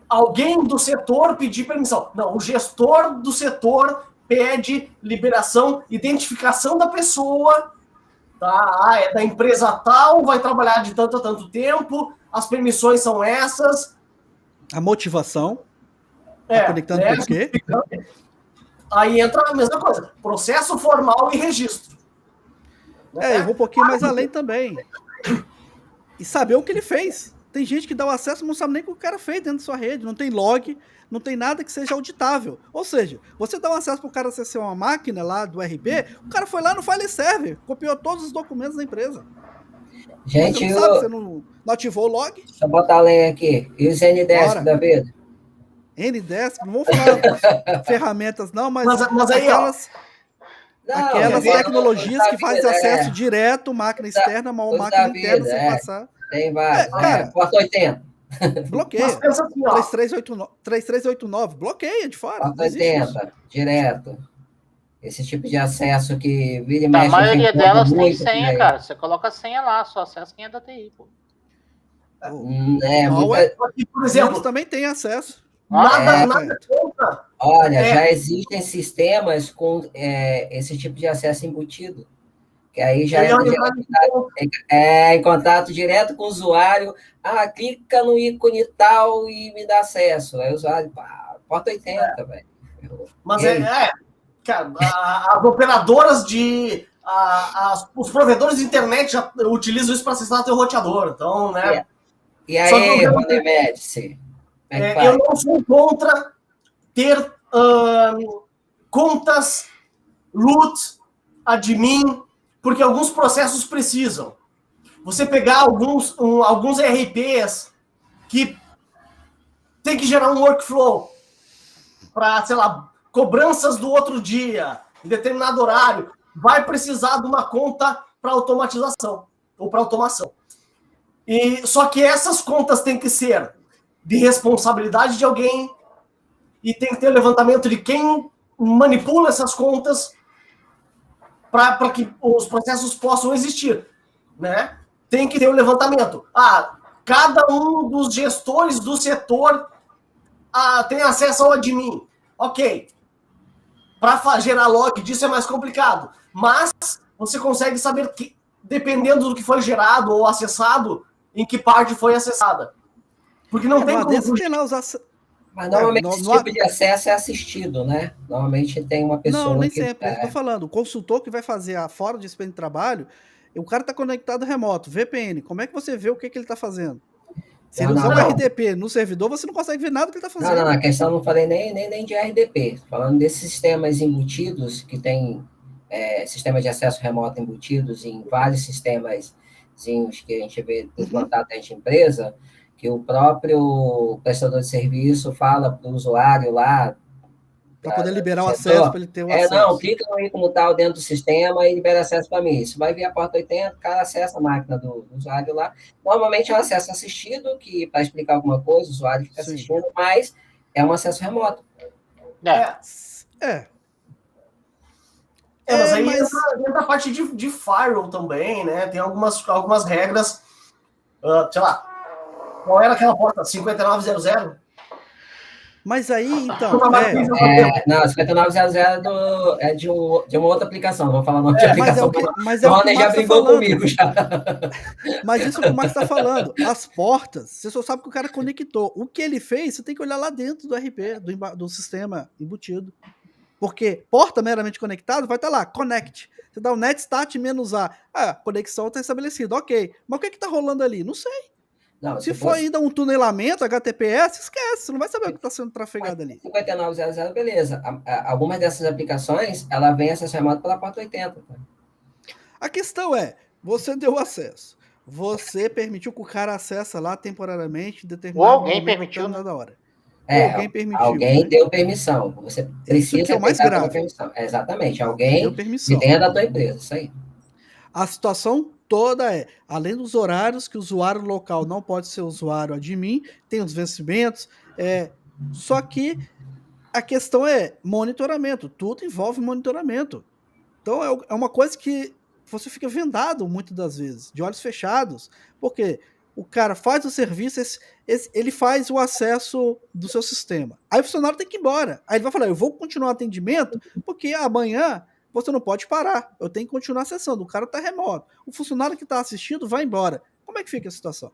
alguém do setor pedir permissão. Não, o gestor do setor pede liberação, identificação da pessoa, tá? É da empresa tal, vai trabalhar de tanto a tanto tempo, as permissões são essas. A motivação. Tá conectando por quê? Aí entra a mesma coisa. Processo formal e registro. Eu vou um pouquinho mais além também. E saber o que ele fez. Tem gente que dá o acesso e não sabe nem o que o cara fez dentro da sua rede. Não tem log, não tem nada que seja auditável. Ou seja, você dá um acesso para o cara acessar uma máquina lá do RP, o cara foi lá no file server, copiou todos os documentos da empresa. Gente, você não ativou o log? Deixa eu botar a lenha aqui. E os NDESC da vida? NDESC, não vou falar ferramentas não, mas aí, aquelas tecnologias que fazem acesso direto, máquina externa, uma máquina interna sem passar. Tem vários. Cara, Porta 80. Bloqueia. Mas pensa assim, 3389, bloqueia de fora. Porta 80, direto. Esse tipo de acesso que vira e A mexe. maioria delas tem senha, cara. Você coloca a senha lá, só acessa quem é da TI, pô. Por exemplo, também tem acesso. Nada contra. Olha, já existem sistemas com esse tipo de acesso embutido. Que aí já em contato direto com o usuário. Clica no ícone tal e me dá acesso. Aí o usuário, porta 80, velho. Mas cara, as operadoras os provedores de internet já utilizam isso para acessar teu roteador. Então, né? E aí, Rony Médici? Eu não sou contra ter contas root, admin, porque alguns processos precisam. Você pegar alguns RPs que tem que gerar um workflow para, sei lá, cobranças do outro dia, em determinado horário, vai precisar de uma conta para automatização ou para automação. Só que essas contas têm que ser de responsabilidade de alguém e tem que ter o levantamento de quem manipula essas contas para que os processos possam existir, né? Tem que ter o levantamento. Cada um dos gestores do setor tem acesso ao admin. Ok. Para gerar log disso é mais complicado. Mas você consegue saber que, dependendo do que foi gerado ou acessado, em que parte foi acessada. Porque não tem como... Mas normalmente esse tipo de acesso é assistido, né? Normalmente tem uma pessoa Não, nem sempre. Eu tô falando, o consultor que vai fazer fora de expediente de trabalho, o cara tá conectado remoto, VPN. Como é que você vê o que ele tá fazendo? Se ele usar o RDP no servidor, você não consegue ver nada que ele tá fazendo. Não, a questão não falei nem de RDP. Falando desses sistemas embutidos, que tem sistemas de acesso remoto embutidos em vários sistemas que a gente vê implantado dentro de empresa, que o próprio prestador de serviço fala para o usuário lá... Para poder liberar o acesso, para ele ter o acesso. Não, clica no ícone tal dentro do sistema e libera acesso para mim. Isso vai vir a porta 80, o cara acessa a máquina do usuário lá. Normalmente é um acesso assistido, que para explicar alguma coisa, o usuário fica assistindo, mas é um acesso remoto. Mas aí entra a parte de firewall também, né? Tem algumas regras, sei lá, qual era aquela porta? 5900? Mas aí, então... Não, 5900 é de uma outra aplicação, vou falar o nome de aplicação. Mas é o que o já brigou comigo, já. Mas isso é o que o Max está falando. As portas, você só sabe que o cara conectou. O que ele fez, você tem que olhar lá dentro do RP, do sistema embutido. Porque porta meramente conectada vai estar lá, connect. Você dá o netstat -a. A conexão está estabelecida, ok. Mas o que está rolando ali? Não sei. Não, se for ainda um tunelamento, HTTPS, esquece, você não vai saber o que está sendo trafegado ali. 5900, beleza. Algumas dessas aplicações, ela vem acesso remoto pela porta 80. Tá? A questão é, você deu acesso, você permitiu que o cara acesse lá temporariamente, ou alguém permitiu da hora. Alguém permitiu. Alguém deu permissão. Você precisa é o mais grave. Permissão. Exatamente, alguém de dentro da tua empresa, isso aí. A situação toda além dos horários, que o usuário local não pode ser usuário admin, tem os vencimentos, só que a questão é monitoramento, tudo envolve monitoramento. Então é uma coisa que você fica vendado muitas das vezes, de olhos fechados, porque o cara faz o serviço, ele faz o acesso do seu sistema. Aí o funcionário tem que ir embora. Aí ele vai falar, eu vou continuar o atendimento, porque amanhã você não pode parar, eu tenho que continuar acessando, o cara está remoto. O funcionário que está assistindo vai embora. Como é que fica a situação?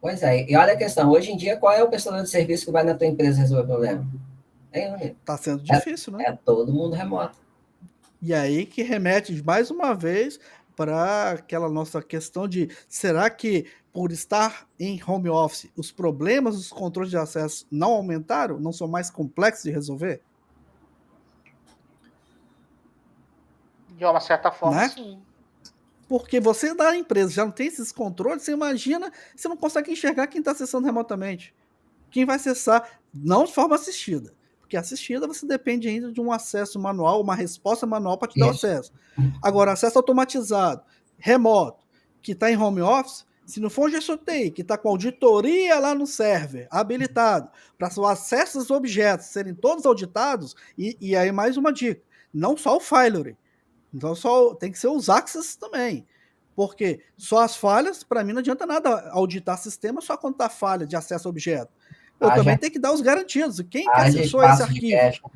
Pois é, e olha a questão, hoje em dia, qual é o prestador de serviço que vai na tua empresa resolver o problema? Está sendo difícil, né? É todo mundo remoto. E aí que remete, mais uma vez, para aquela nossa questão de, será que por estar em home office, os problemas dos controles de acesso não aumentaram? Não são mais complexos de resolver? De uma certa forma, né? Sim. Porque você da empresa já não tem esses controles, você imagina, você não consegue enxergar quem está acessando remotamente. Quem vai acessar, não de forma assistida. Porque assistida você depende ainda de um acesso manual, uma resposta manual para te dar o acesso. Agora, acesso automatizado, remoto, que está em home office, se não for um gestor TI, que está com auditoria lá no server, habilitado, para o acesso aos objetos serem todos auditados, e aí mais uma dica, não só o Filery. Então tem que ser os access também. Porque só as falhas, para mim, não adianta nada auditar sistema só quando está falha de acesso a objeto. Eu também tenho que dar os garantidos. Quem acessou esse arquivo?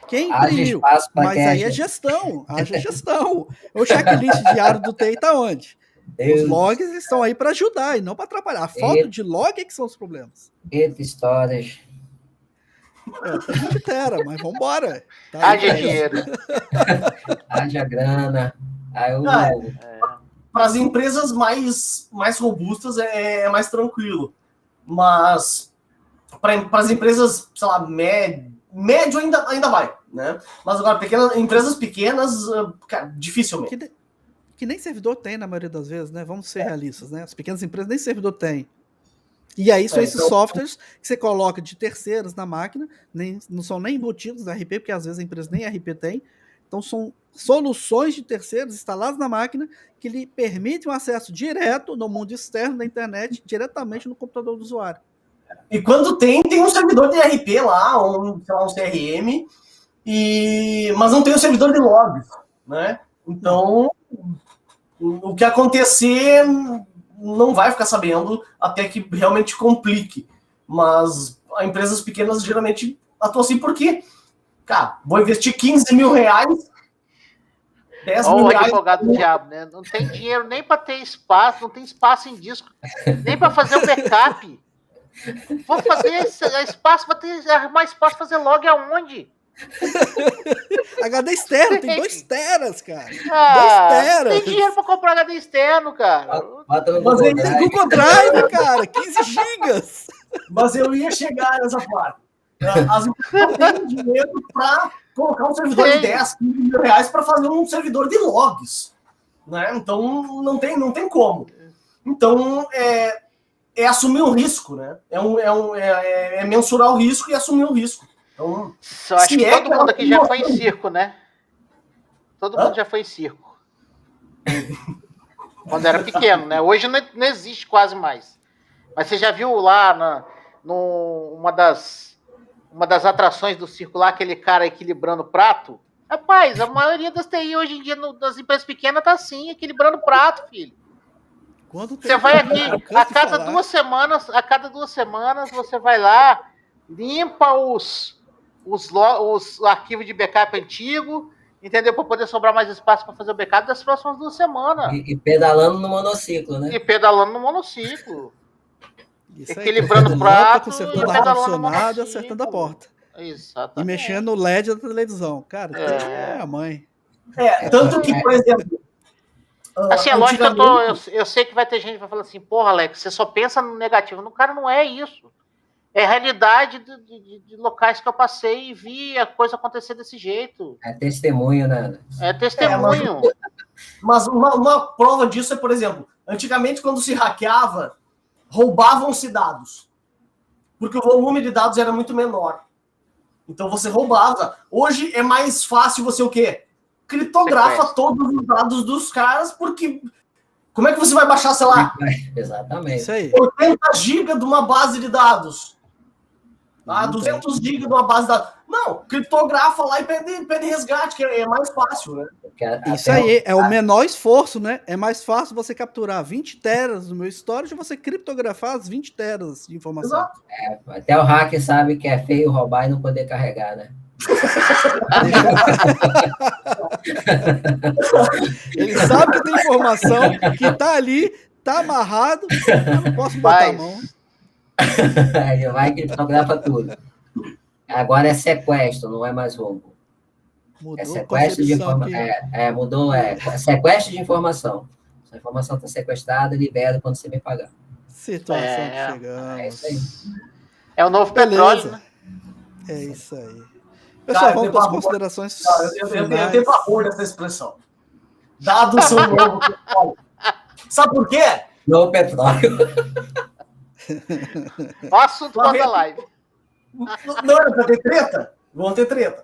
Quem imprimiu? Mas aí é gestão. Haja gestão. O checklist diário do TI está onde? Os logs estão aí para ajudar e não para atrapalhar. A falta de log é que são os problemas. Eita, histórias. 20 tera, mas vambora. Tá haja dinheiro. Haja grana. Para as empresas mais robustas é mais tranquilo. Mas para as empresas, sei lá, médio ainda vai, né? Mas agora, empresas pequenas, cara, dificilmente. Que nem servidor tem na maioria das vezes, né? Vamos ser realistas, né? As pequenas empresas nem servidor tem. E aí são esses softwares que você coloca de terceiros na máquina, não são nem embutidos da RP, porque às vezes a empresa nem RP tem. Então são soluções de terceiros instaladas na máquina que lhe permitem um acesso direto no mundo externo da internet, diretamente no computador do usuário. E quando tem um servidor de RP lá, um CRM, mas não tem o servidor de logs, né? Então, o que acontecer não vai ficar sabendo até que realmente complique. Mas as empresas pequenas geralmente atuam assim porque, cara, vou investir 15 mil reais 10 Olha mil o reais. advogado do diabo, né? Não tem dinheiro nem para ter espaço, não tem espaço em disco, nem para fazer o backup. Vou fazer espaço, arrumar espaço, fazer log aonde? HD externo, tem 2 teras, cara. 2 Não tem teras. dinheiro para comprar HD externo, cara. Bota no Mas Google ele tem Drive. Google Drive, cara, 15 gigas. Mas eu ia chegar nessa parte. As empresas não têm dinheiro para colocar um servidor de 10, 15 mil reais para fazer um servidor de logs. Né? Então, não tem como. Então, é assumir um risco, né? É mensurar o risco e assumir o risco. Então, eu acho que todo mundo aqui já foi em circo, né? Todo mundo já foi em circo. Quando era pequeno, né? Hoje não existe quase mais. Mas você já viu lá uma das atrações do circo lá, aquele cara equilibrando prato? Rapaz, a maioria das TI hoje em dia, das empresas pequenas, tá assim, equilibrando prato, filho. Você vai aqui, a cada 2 semanas, você vai lá, limpa os arquivos de backup antigo, entendeu? Para poder sobrar mais espaço para fazer o backup das próximas 2 semanas. E pedalando no monociclo, né? E pedalando no monociclo. Isso aí, equilibrando o prato, consertando ar-condicionado, acertando a porta. Exatamente. E mexendo no LED da televisão. Cara, é a mãe. Tanto que, por exemplo... Assim, é lógico que eu sei que vai ter gente que vai falar assim, porra, Alex, você só pensa no negativo. No cara, não é isso. É a realidade de locais que eu passei e vi a coisa acontecer desse jeito. É testemunho, né? É testemunho. Mas uma prova disso é, por exemplo, antigamente, quando se hackeava, roubavam-se dados. Porque o volume de dados era muito menor. Então você roubava. Hoje é mais fácil você o quê? Criptografa todos os dados dos caras, porque como é que você vai baixar, sei lá, Exatamente. Isso aí. 80 GB de uma base de dados? 200 GB de uma base de dados. Não, criptografa lá e pede resgate, que é mais fácil, né? Isso aí é o menor esforço, né? É mais fácil você capturar 20 teras no meu storage e você criptografar as 20 teras de informação. Exato. Até o hacker sabe que é feio roubar e não poder carregar, né? Ele sabe que tem informação que tá ali, tá amarrado, eu não posso botar a mão. Ele vai e criptografa tudo. Agora é sequestro, não é mais roubo. Mudou É sequestro de informação. Mudou, sequestro de informação. Se a informação está sequestrada, libera quando você me pagar. Situação que chegamos. É isso aí. É o novo petróleo, né? É isso aí. Pessoal, vamos para as considerações finais. Eu tenho pavor dessa expressão. Dados são novo petróleo. Sabe por quê? Novo petróleo. O assunto da live. Não era para ter treta? Vão ter treta.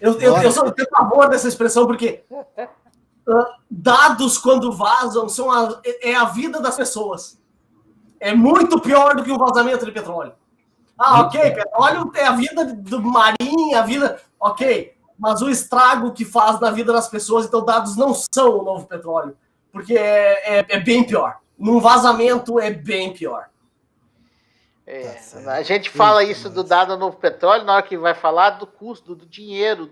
Eu tenho pavor dessa expressão porque dados, quando vazam, é a vida das pessoas. É muito pior do que um vazamento de petróleo. Ok, petróleo é a vida do marinho, a vida... Ok, mas o estrago que faz na vida das pessoas, então dados não são o novo petróleo, porque é bem pior. Num vazamento é bem pior. A gente fala isso do dado novo petróleo na hora que vai falar do custo, do dinheiro,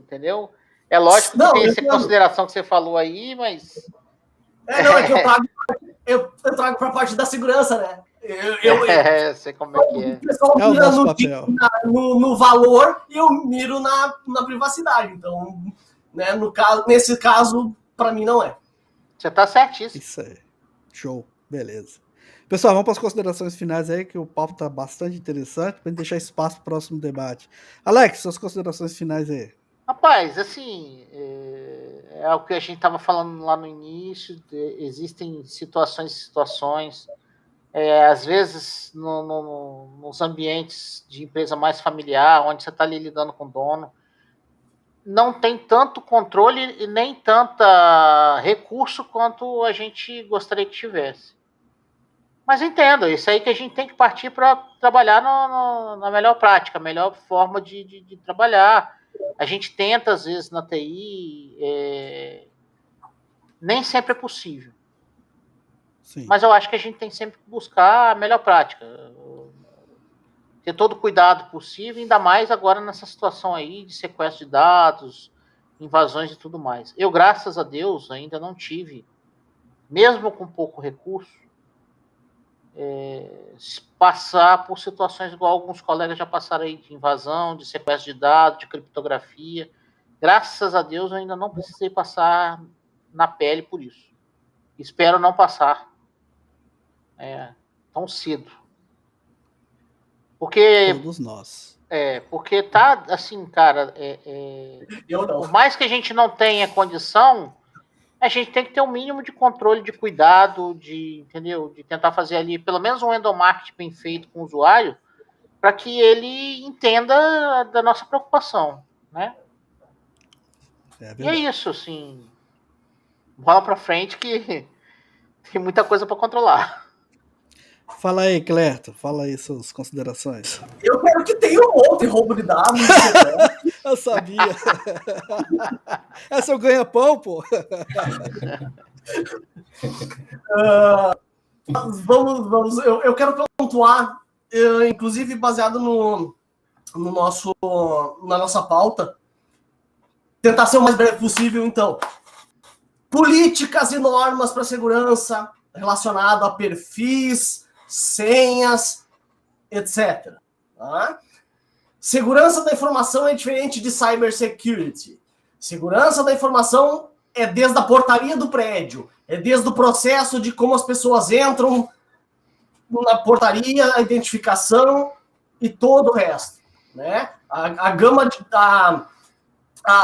entendeu? É lógico que tem essa consideração que você falou aí, mas... É que eu trago para a parte da segurança, né? Eu sei como é que é. O pessoal o mira nosso papel. no valor e eu miro na privacidade. Então, né, nesse caso, para mim não é. Você tá certíssimo. Isso aí. Show. Beleza. Pessoal, vamos para as considerações finais aí, que o papo tá bastante interessante, para deixar espaço para o próximo debate. Alex, suas considerações finais aí. Rapaz, assim, é o que a gente estava falando lá no início, existem situações, às vezes nos ambientes de empresa mais familiar, onde você está ali lidando com o dono, não tem tanto controle e nem tanta recurso quanto a gente gostaria que tivesse. Mas entendo, isso aí que a gente tem que partir para trabalhar na melhor prática, a melhor forma de trabalhar. A gente tenta, às vezes, na TI, nem sempre é possível. Sim. Mas eu acho que a gente tem sempre que buscar a melhor prática. Ter todo o cuidado possível, ainda mais agora nessa situação aí de sequestro de dados invasões e tudo mais. Eu, graças a Deus, ainda não tive, mesmo com pouco recurso, passar por situações igual alguns colegas já passaram aí, de invasão, de sequestro de dados, de criptografia. Graças a Deus, eu ainda não precisei passar na pele por isso. Espero não passar tão cedo. Porque Todos nós. porque tá assim, cara, Eu não. por mais que a gente não tenha condição, a gente tem que ter um mínimo de controle, de cuidado, entendeu? De tentar fazer ali pelo menos um endomarketing bem feito com o usuário, para que ele entenda da nossa preocupação, né? E é isso, assim, bola para frente que tem muita coisa para controlar. Fala aí, Clerto. Fala aí suas considerações. Eu quero que tenha um monte de roubo de dados. Eu sabia. É seu ganha-pão, pô. Vamos. Eu quero pontuar, inclusive baseado na nossa pauta, tentar ser o mais breve possível, então. Políticas e normas para segurança relacionado a perfis, senhas, etc. Tá? Segurança da informação é diferente de cybersecurity. Segurança da informação é desde a portaria do prédio, é desde o processo de como as pessoas entram na portaria, a identificação e todo o resto. Né? A gama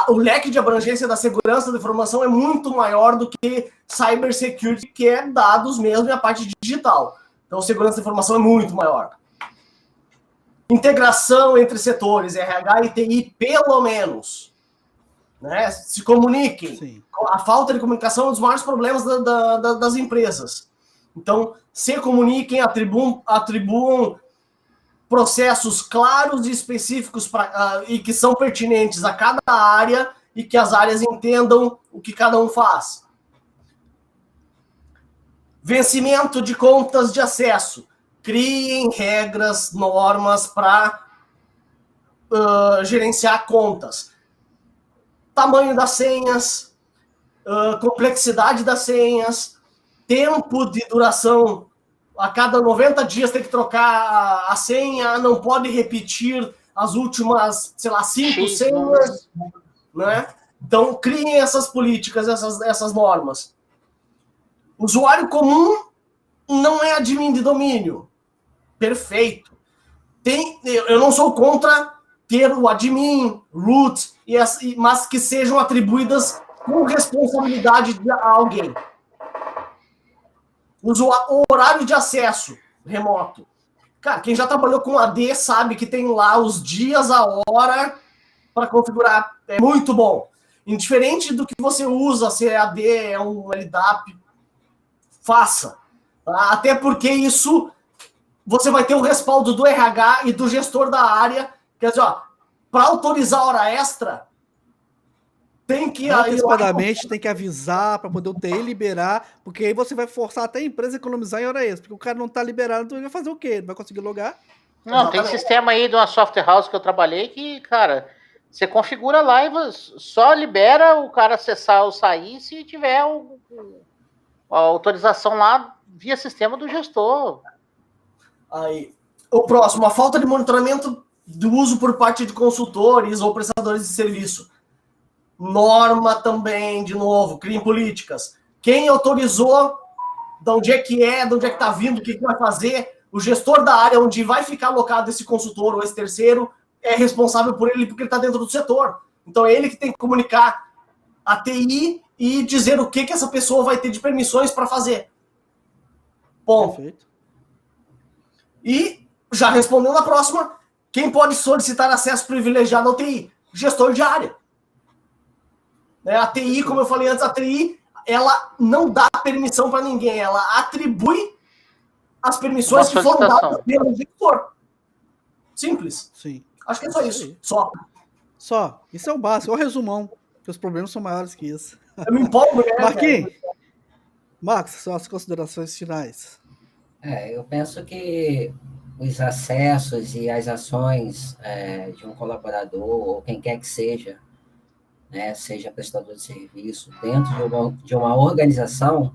o leque de abrangência da segurança da informação é muito maior do que cybersecurity, que é dados mesmo e a parte digital. Então, segurança da informação é muito maior. Integração entre setores, RH e TI, pelo menos. Né? Se comuniquem. Sim. A falta de comunicação é um dos maiores problemas das empresas. Então, se comuniquem, atribuam processos claros e específicos e que são pertinentes a cada área e que as áreas entendam o que cada um faz. Vencimento de contas de acesso. Criem regras, normas para gerenciar contas. Tamanho das senhas, complexidade das senhas, tempo de duração. A cada 90 dias tem que trocar a senha, não pode repetir as últimas, 5 senhas. Né? Então, criem essas políticas, essas normas. Usuário comum não é admin de domínio. Perfeito. Eu não sou contra ter o admin, root, mas que sejam atribuídas com responsabilidade a alguém. O horário de acesso remoto. Cara, quem já trabalhou com AD sabe que tem lá os dias, a hora para configurar. É muito bom. Indiferente do que você usa, se é AD, é um LDAP, faça. Até porque isso você vai ter o respaldo do RH e do gestor da área. Quer dizer, para autorizar hora extra, tem que... Antecipadamente tem que avisar para poder o TI liberar, porque aí você vai forçar até a empresa a economizar em hora extra, porque o cara não está liberado, então ele vai fazer o quê? Não vai conseguir logar? Não, tem sistema aí de uma software house que eu trabalhei que, cara, você configura lá e só libera o cara acessar ou sair se tiver a autorização lá via sistema do gestor. Aí, o próximo, a falta de monitoramento do uso por parte de consultores ou prestadores de serviço. Norma também, de novo, criem políticas. Quem autorizou, de onde é que está vindo, o que vai fazer, o gestor da área onde vai ficar alocado esse consultor ou esse terceiro é responsável por ele, porque ele está dentro do setor. Então é ele que tem que comunicar a TI e dizer o que essa pessoa vai ter de permissões para fazer. Bom. Perfeito. E, já respondendo a próxima, quem pode solicitar acesso privilegiado ao TI? Gestor de área. A TI, como eu falei antes, a TI, ela não dá permissão para ninguém, ela atribui as permissões que foram dadas pelo gestor. Simples. Sim. Acho que é só isso. Só. Isso é o básico, é o resumão, porque os problemas são maiores que isso. Eu me empolgo, né? Marquinhos, Max, são as considerações finais. Eu penso que os acessos e as ações de um colaborador, ou quem quer que seja, né, seja prestador de serviço, dentro de uma organização,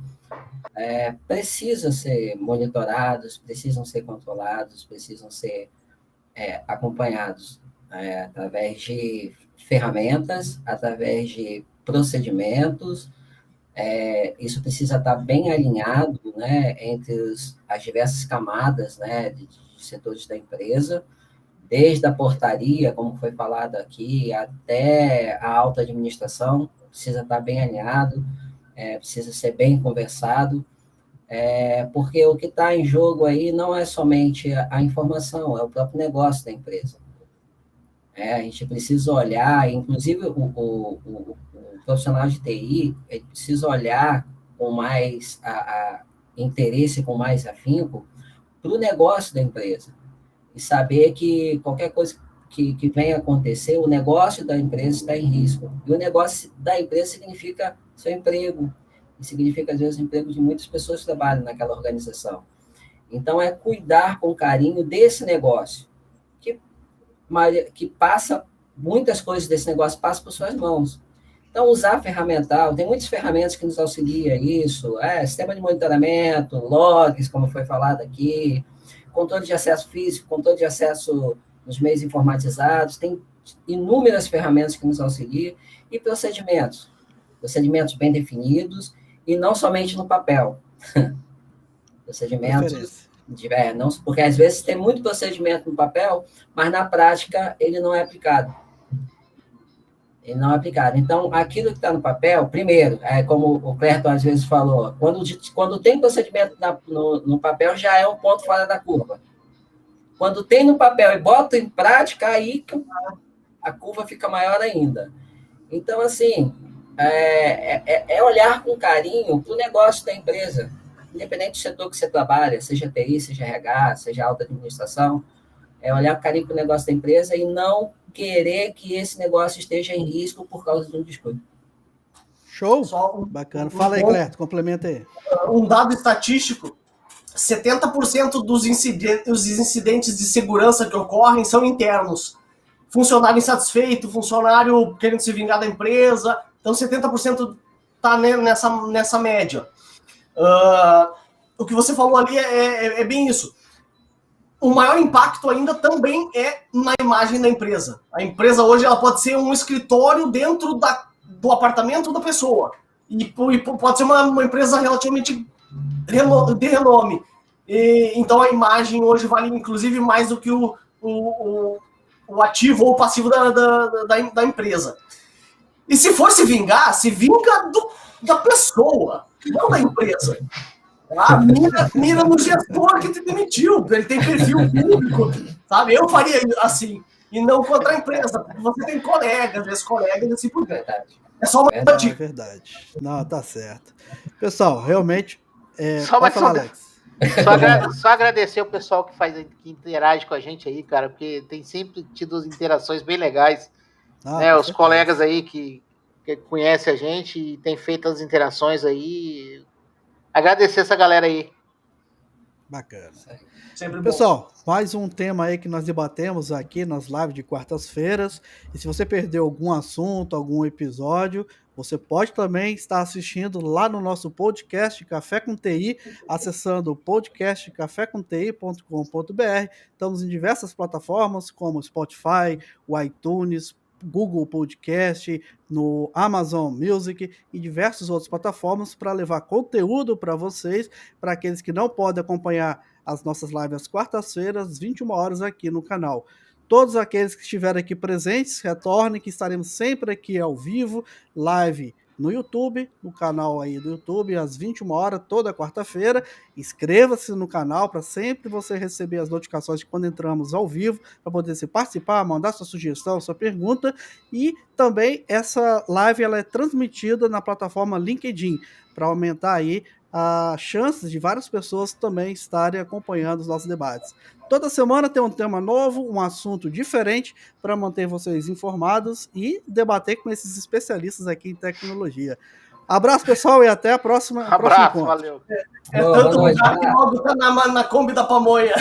precisam ser monitorados, precisam ser controlados, precisam ser acompanhados através de ferramentas, através de procedimentos. Isso precisa estar bem alinhado, né, entre as diversas camadas, né, de setores da empresa, desde a portaria, como foi falado aqui, até a alta administração, precisa estar bem alinhado, precisa ser bem conversado, porque o que está em jogo aí não é somente a informação, é o próprio negócio da empresa. A gente precisa olhar, inclusive o profissional de TI, ele precisa olhar com mais interesse, com mais afinco, para o negócio da empresa. E saber que qualquer coisa que venha acontecer, o negócio da empresa está em risco. E o negócio da empresa significa seu emprego, e significa, às vezes, o emprego de muitas pessoas que trabalham naquela organização. Então, é cuidar com carinho desse negócio, que passa, muitas coisas desse negócio passam por suas mãos. Então, usar ferramental, tem muitas ferramentas que nos auxiliam isso, sistema de monitoramento, logs, como foi falado aqui, controle de acesso físico, controle de acesso nos meios informatizados, tem inúmeras ferramentas que nos auxiliam, e procedimentos bem definidos, e não somente no papel. Procedimentos, não, porque às vezes tem muito procedimento no papel, mas na prática ele não é aplicado. Então, aquilo que está no papel, primeiro, como o Clerton às vezes falou, quando tem procedimento no papel, já é um ponto fora da curva. Quando tem no papel e bota em prática, aí a curva fica maior ainda. Então, assim, olhar com carinho para o negócio da empresa, independente do setor que você trabalha, seja TI, seja RH, seja alta administração, olhar com carinho para o negócio da empresa e não querer que esse negócio esteja em risco por causa de um descuido. Show! Bacana. Fala aí, Clerto, complementa aí. Um dado estatístico, 70% dos incidentes de segurança que ocorrem são internos. Funcionário insatisfeito, funcionário querendo se vingar da empresa, então 70% está nessa média. O que você falou ali é bem isso. O maior impacto ainda também é na imagem da empresa. A empresa hoje ela pode ser um escritório dentro do apartamento da pessoa. E pode ser uma empresa relativamente de renome. Então a imagem hoje vale inclusive mais do que o ativo ou o passivo da empresa. E se for se vinga da pessoa, não da empresa. Mira no gestor que te demitiu, ele tem perfil público, sabe? Eu faria assim, e não contra a empresa, porque você tem colegas, assim por diante. É só uma dica. É verdade. Não, tá certo. Pessoal, realmente. Só agradecer o pessoal que interage com a gente aí, cara, porque tem sempre tido interações bem legais. Né? Os colegas aí que conhecem a gente e tem feito as interações aí. Agradecer essa galera aí. Bacana. Sempre bom. Pessoal, mais um tema aí que nós debatemos aqui nas lives de quartas-feiras. E se você perdeu algum assunto, algum episódio, você pode também estar assistindo lá no nosso podcast Café com TI, acessando o podcastcafécomti.com.br. Estamos em diversas plataformas, como Spotify, o iTunes, Google Podcast, no Amazon Music e diversas outras plataformas para levar conteúdo para vocês, para aqueles que não podem acompanhar as nossas lives às quartas-feiras, às 21 horas aqui no canal. Todos aqueles que estiverem aqui presentes, retornem, que estaremos sempre aqui ao vivo, live no YouTube, no canal aí do YouTube, às 21 horas, toda quarta-feira. Inscreva-se no canal para sempre você receber as notificações de quando entramos ao vivo, para poder se participar, mandar sua sugestão, sua pergunta. E também essa live ela é transmitida na plataforma LinkedIn, para aumentar aí as chances de várias pessoas também estarem acompanhando os nossos debates. Toda semana tem um tema novo, um assunto diferente para manter vocês informados e debater com esses especialistas aqui em tecnologia. Abraço, pessoal, e até a próxima. Abraço, valeu. Tanto lugar que logo tá na Kombi da Pamonha.